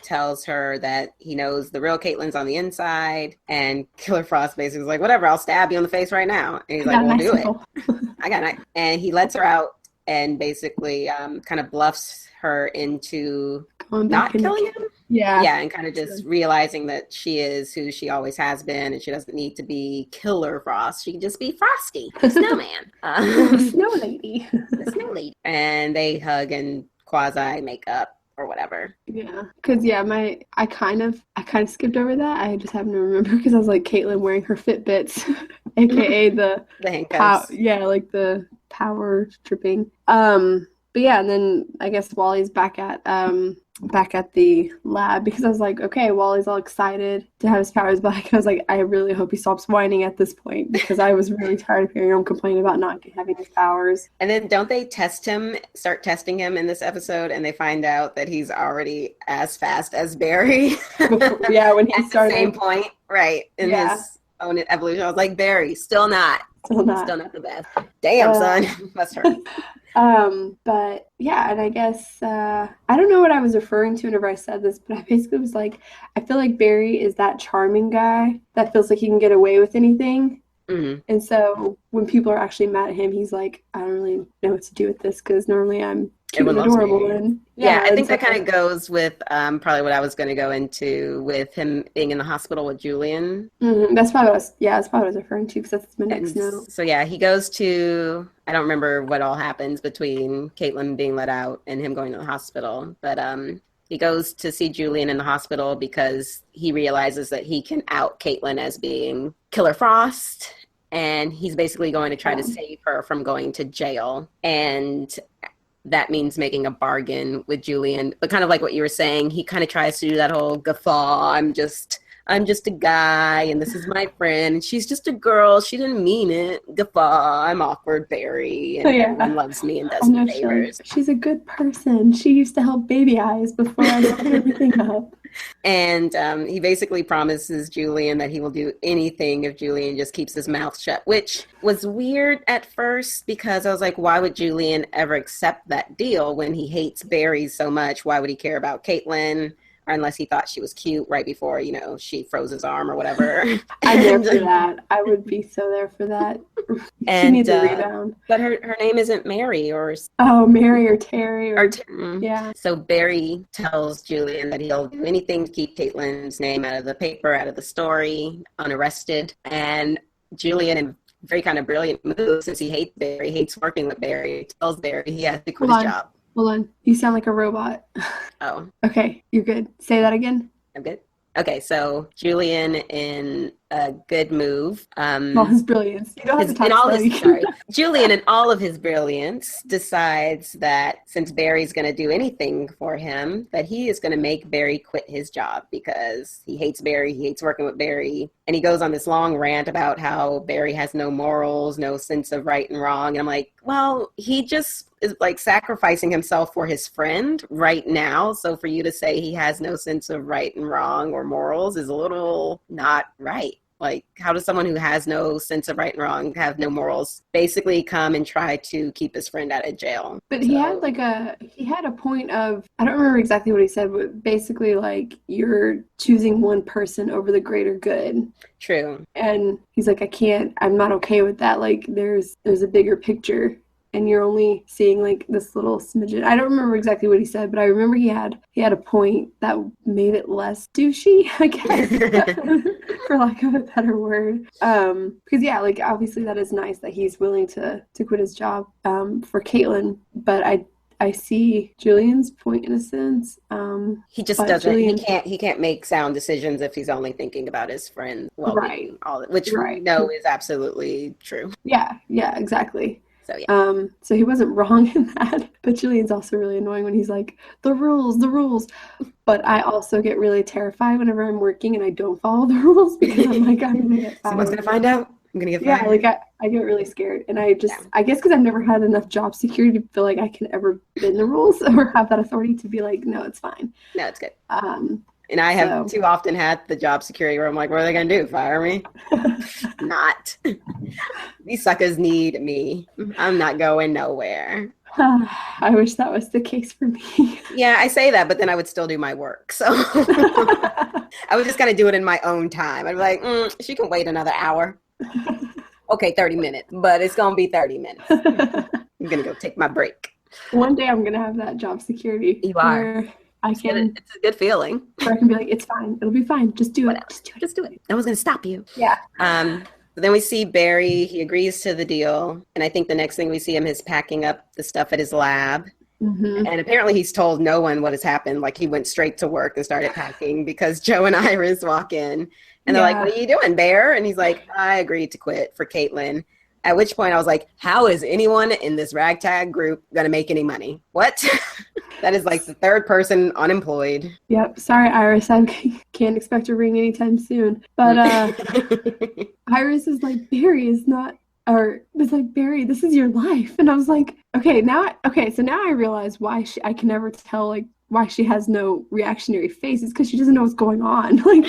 tells her that he knows the real Caitlin's on the inside, and Killer Frost basically is like, "Whatever, I'll stab you in the face right now." And he's like, Yeah, "Well, nice do it. people. I got it." And he lets her out and basically kind of bluffs her into Going back not into killing him. yeah. Yeah, and kind of just realizing that she is who she always has been, and she doesn't need to be Killer Frost. She can just be Frosty, the snowman, The snow lady. the snow lady. And they hug and quasi make up or whatever. Yeah, because I kind of skipped over that. I just happened to remember because I was like Caitlin wearing her Fitbits, aka the handcuffs. like the power stripping. But yeah, and then I guess Wally's back at the lab because I was like, okay, Wally's all excited to have his powers back. And I was like, I really hope he stops whining at this point because I was really tired of hearing him complain about not having his powers. And then don't they start testing him in this episode, and they find out that he's already as fast as Barry? Yeah, when he at started. the same point, right, in his own evolution. I was like, Barry, still not the best. Damn, son. Must hurt. But yeah, and I guess I don't know what I was referring to whenever I said this, but I basically was like, I feel like Barry is that charming guy that feels like he can get away with anything. Mm-hmm. And so when people are actually mad at him, he's like, I don't really know what to do with this because normally I'm cute and adorable. And yeah, I think that kind of goes with probably what I was going to go into with him being in the hospital with Julian. Mm-hmm. That's probably what I was referring to because that's my next note. So yeah, he goes to, I don't remember what all happens between Caitlin being let out and him going to the hospital, but he goes to see Julian in the hospital because he realizes that he can out Caitlin as being Killer Frost, and he's basically going to try to save her from going to jail. And that means making a bargain with Julian. But kind of like what you were saying, he kind of tries to do that whole guffaw. I'm just a guy, and this is my friend, and she's just a girl. She didn't mean it. Guffaw. I'm awkward, Barry, and everyone loves me and does me favors. She's a good person. She used to help Baby Eyes before I put everything up. And he basically promises Julian that he will do anything if Julian just keeps his mouth shut, which was weird at first because I was like, why would Julian ever accept that deal when he hates Barry so much? Why would he care about Caitlin? Or unless he thought she was cute right before, she froze his arm or whatever. I'm there for that. I would be so there for that. She needs a rebound. But her name isn't Mary or... Oh, Mary or Terry. Yeah. So Barry tells Julian that he'll do anything to keep Caitlin's name out of the paper, out of the story, unarrested. And Julian, in very kind of brilliant move, since he hates working with Barry, tells Barry he has to quit his job. Hold on. You sound like a robot. Oh. Okay, you're good. Say that again. I'm good. Okay, so Julian in a good move. All his brilliance. You don't have to talk Julian, in all of his brilliance, decides that since Barry's going to do anything for him, that he is going to make Barry quit his job because he hates Barry, he hates working with Barry. And he goes on this long rant about how Barry has no morals, no sense of right and wrong. And I'm like, well, he just is like sacrificing himself for his friend right now. So for you to say he has no sense of right and wrong or morals is a little not right. Like, how does someone who has no sense of right and wrong, have no morals, basically come and try to keep his friend out of jail? But he had a point of, I don't remember exactly what he said, but basically like you're choosing one person over the greater good. True. And he's like, I'm not okay with that. Like there's a bigger picture. And you're only seeing like this little smidgen. I don't remember exactly what he said, but I remember he had a point that made it less douchey, I guess, for lack of a better word. Because yeah, like obviously that is nice that he's willing to quit his job for Caitlin, but I see Julian's point in a sense. He just doesn't. He can't make sound decisions if he's only thinking about his friends. Right. Which we know is absolutely true. Yeah. Exactly. So yeah. So he wasn't wrong in that. But Julian's also really annoying when he's like, the rules. But I also get really terrified whenever I'm working and I don't follow the rules because I'm like, I'm gonna get fired. Someone's gonna find out. I'm gonna get fired. Yeah, like I get really scared. And I guess because I've never had enough job security to feel like I can ever bend the rules or have that authority to be like, no, it's fine. No, it's good. And I have So. too often had the job security where I'm like, what are they going to do? Fire me? Not. These suckers need me. I'm not going nowhere. I wish that was the case for me. Yeah, I say that, but then I would still do my work. So I was just going to do it in my own time. I'd be like, she can wait another hour. Okay, 30 minutes, but it's going to be 30 minutes. I'm going to go take my break. One day I'm going to have that job security. You are. Where I can. It's a good feeling. Where I can be like, it's fine. It'll be fine. Just do it. Just do it. No one's going to stop you. Yeah. But then we see Barry. He agrees to the deal. And I think the next thing we see him is packing up the stuff at his lab. Mm-hmm. And apparently he's told no one what has happened. Like he went straight to work and started packing because Joe and Iris walk in. And they're like, what are you doing, Bear? And he's like, I agreed to quit for Caitlin. At which point I was like, how is anyone in this ragtag group going to make any money? What? That is like the third person unemployed. Yep. Sorry, Iris. I can't expect a ring anytime soon. But Iris is like, Barry is not, or was like, Barry, this is your life. And I was like, so now I realize why I can never tell, like, why she has no reactionary face. It's because she doesn't know what's going on. Like,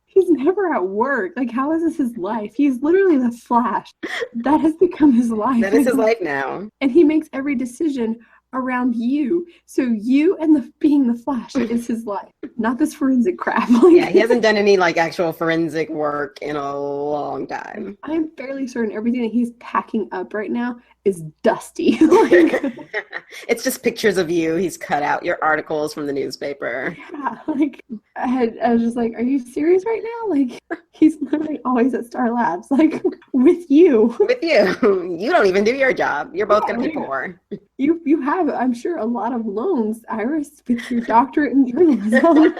he's never at work. Like, how is this his life? He's literally the Flash. That has become his life. That is his life now. And he makes every decision around you. So you and being the Flash is his life, not this forensic crap. Yeah, he hasn't done any like actual forensic work in a long time. I'm fairly certain everything that he's packing up right now is dusty. It's just pictures of you. He's cut out your articles from the newspaper. Yeah, like I was just like, are you serious right now? Like, he's literally always at Star Labs, like with you. With you. You don't even do your job. You're both going to be poor. You have, I'm sure, a lot of loans, Iris, with your doctorate in journalism.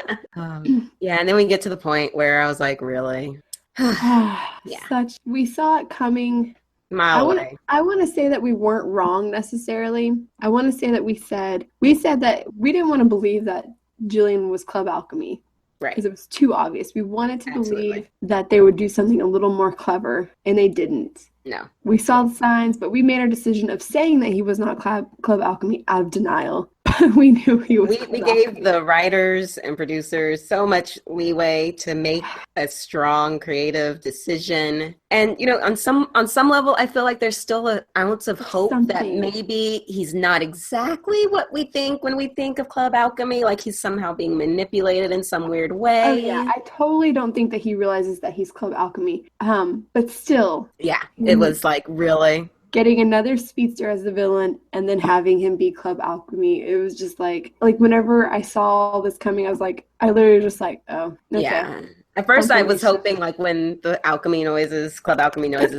Yeah, and then we get to the point where I was like, really? Yeah. We saw it coming. Mile away. I want to say that we weren't wrong necessarily. I want to say that we said that we didn't want to believe that Julian was Club Alchemy. Right. Because it was too obvious. We wanted to believe that they would do something a little more clever, and they didn't. No. We saw the signs, but we made our decision of saying that he was not Club Alchemy out of denial. We knew he was. We gave the writers and producers so much leeway to make a strong, creative decision. And on some level, I feel like there's still an ounce of hope that maybe he's not exactly what we think when we think of Club Alchemy. Like he's somehow being manipulated in some weird way. Oh yeah, I totally don't think that he realizes that he's Club Alchemy. But still. Yeah, it was like really. Getting another speedster as the villain and then having him be Club Alchemy, it was just like whenever I saw all this coming, I was like, I literally just like, oh, okay. Yeah. At first I was hoping like when the Club Alchemy noises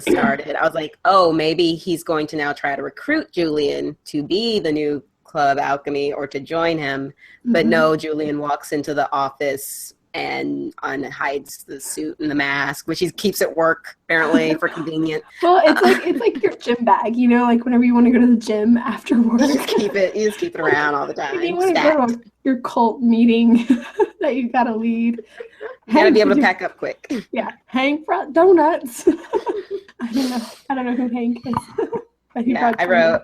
started, I was like, oh, maybe he's going to now try to recruit Julian to be the new Club Alchemy or to join him. But no, Julian walks into the office and hides the suit and the mask, which he keeps at work apparently for convenience. Well, it's like your gym bag, like whenever you want to go to the gym after work. You just keep it around all the time. You want to go to your cult meeting that you gotta lead. You gotta be able to pack up quick. Yeah, Hank brought donuts. I don't know who Hank is. But I wrote.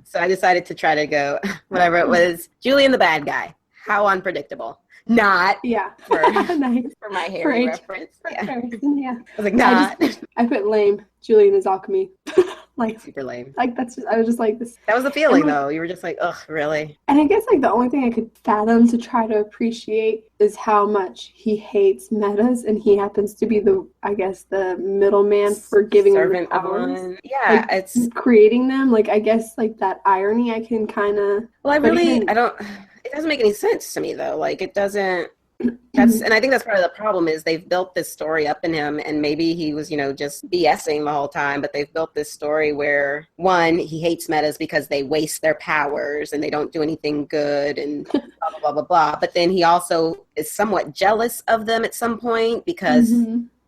So I decided to try to go. What I wrote was Julian the bad guy. How unpredictable. Not. Yeah. For, nice. For my Harry reference. Yeah. Yeah. I was like, not. I put lame. Julian is alchemy. Like super lame. Like I was just like this. That was the feeling though. You were just like, ugh, really? And I guess like the only thing I could fathom to try to appreciate is how much he hates metas, and he happens to be the middleman for giving them the powers. Yeah, like, it's creating them. Like I guess like that irony I can kind of. Well, I don't. It doesn't make any sense to me though. Like it doesn't. And I think that's part of the problem is they've built this story up in him, and maybe he was, just BSing the whole time, but they've built this story where, one, he hates metas because they waste their powers and they don't do anything good and blah, blah, blah, blah, blah. But then he also is somewhat jealous of them at some point because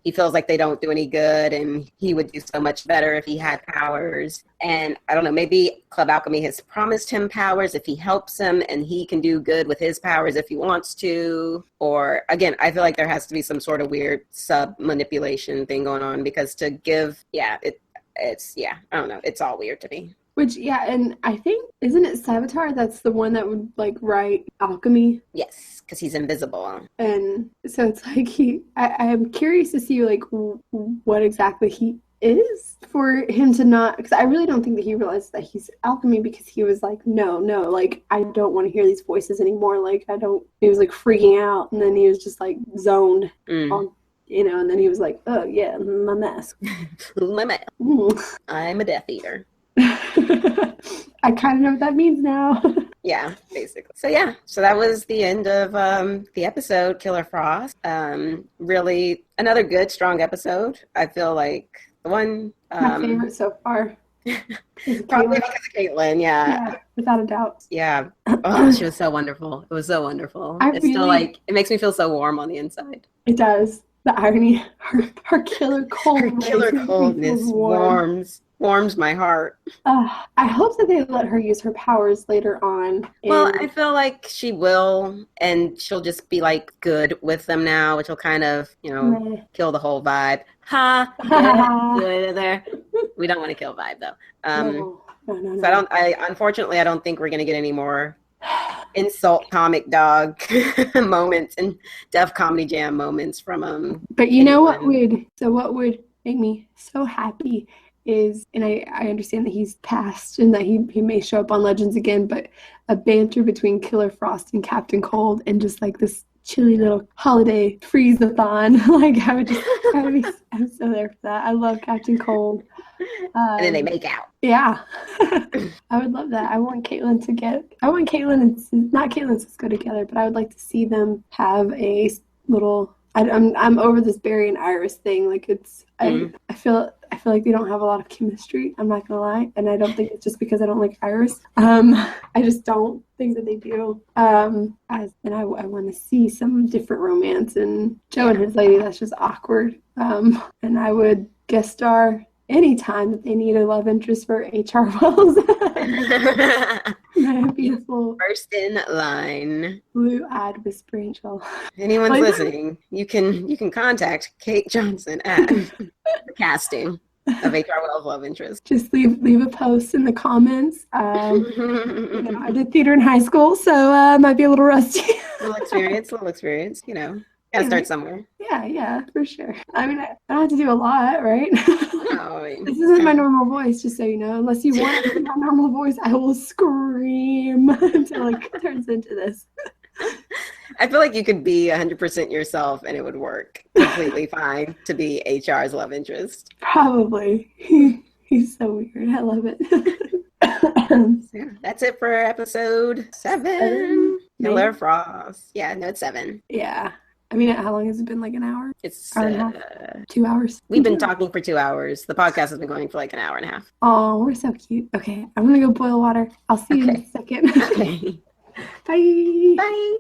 he feels like they don't do any good and he would do so much better if he had powers. And I don't know, maybe Club Alchemy has promised him powers if he helps him and he can do good with his powers if he wants to. Or again, I feel like there has to be some sort of weird sub-manipulation thing going on because to give, I don't know. It's all weird to me. Which, yeah, and I think, isn't it Savitar that's the one that would like write alchemy? Yes, because he's invisible. And so it's like I am curious to see like what exactly he is for him to not, because I really don't think that he realized that he's alchemy, because he was like, no, like I don't want to hear these voices anymore. Like I don't, he was like freaking out, and then he was just like zoned on, and then he was like, oh yeah, my mask. My mask. I'm a Death Eater. I kind of know what that means now. Yeah, basically. So that was the end of the episode, Killer Frost. Really another good, strong episode. I feel like the one My favorite so far. probably because of Caitlin, yeah, without a doubt. Yeah. Oh, she was so wonderful. It was so wonderful. Still like, it makes me feel so warm on the inside. It does. The irony, her killer cold. Her killer coldness warms my heart. I hope that they let her use her powers later on. Well, I feel like she will, and she'll just be like good with them now, which will kind of, kill the whole vibe. Good there. We don't want to kill vibe though. No. So unfortunately, I don't think we're gonna get any more insult comic dog moments and Def Comedy Jam moments from But you know what would make me so happy is, and I understand that he's passed and that he may show up on Legends again, but a banter between Killer Frost and Captain Cold, and just like this chilly little holiday freeze-a-thon. Like I'm so there for that. I love Captain Cold. And then they make out. Yeah. I would love that. I want Caitlin and not Caitlin and Cisco together, but I would like to see them have a little, I'm over this Barry and Iris thing. Like I feel like they don't have a lot of chemistry. I'm not gonna lie, and I don't think it's just because I don't like Iris. I just don't think that they do. And I want to see some different romance. And Joe and his lady, that's just awkward. And I would guest star anytime that they need a love interest for H.R. Wells. My beautiful first in line, blue-eyed whisper angel. If anyone's listening, you can contact Kate Johnson at the casting of H.R. Wells' love interest. Just leave a post in the comments. I did theater in high school, so I might be a little rusty. little experience. Gotta start somewhere. Yeah, for sure. I mean, I don't have to do a lot, right? No, this isn't my normal voice, just so you know. Unless you want to my normal voice, I will scream until it turns into this. I feel like you could be 100% yourself and it would work completely fine to be HR's love interest. Probably. He's so weird. I love it. So that's it for episode 7. Killer Frost. Yeah, no, it's 7. Yeah. I mean, how long has it been? Like an hour? It's hour and a half? 2 hours? We've been talking for 2 hours. The podcast has been going for like an hour and a half. Oh, we're so cute. Okay, I'm going to go boil water. I'll see you in a second. Okay. Bye. Bye.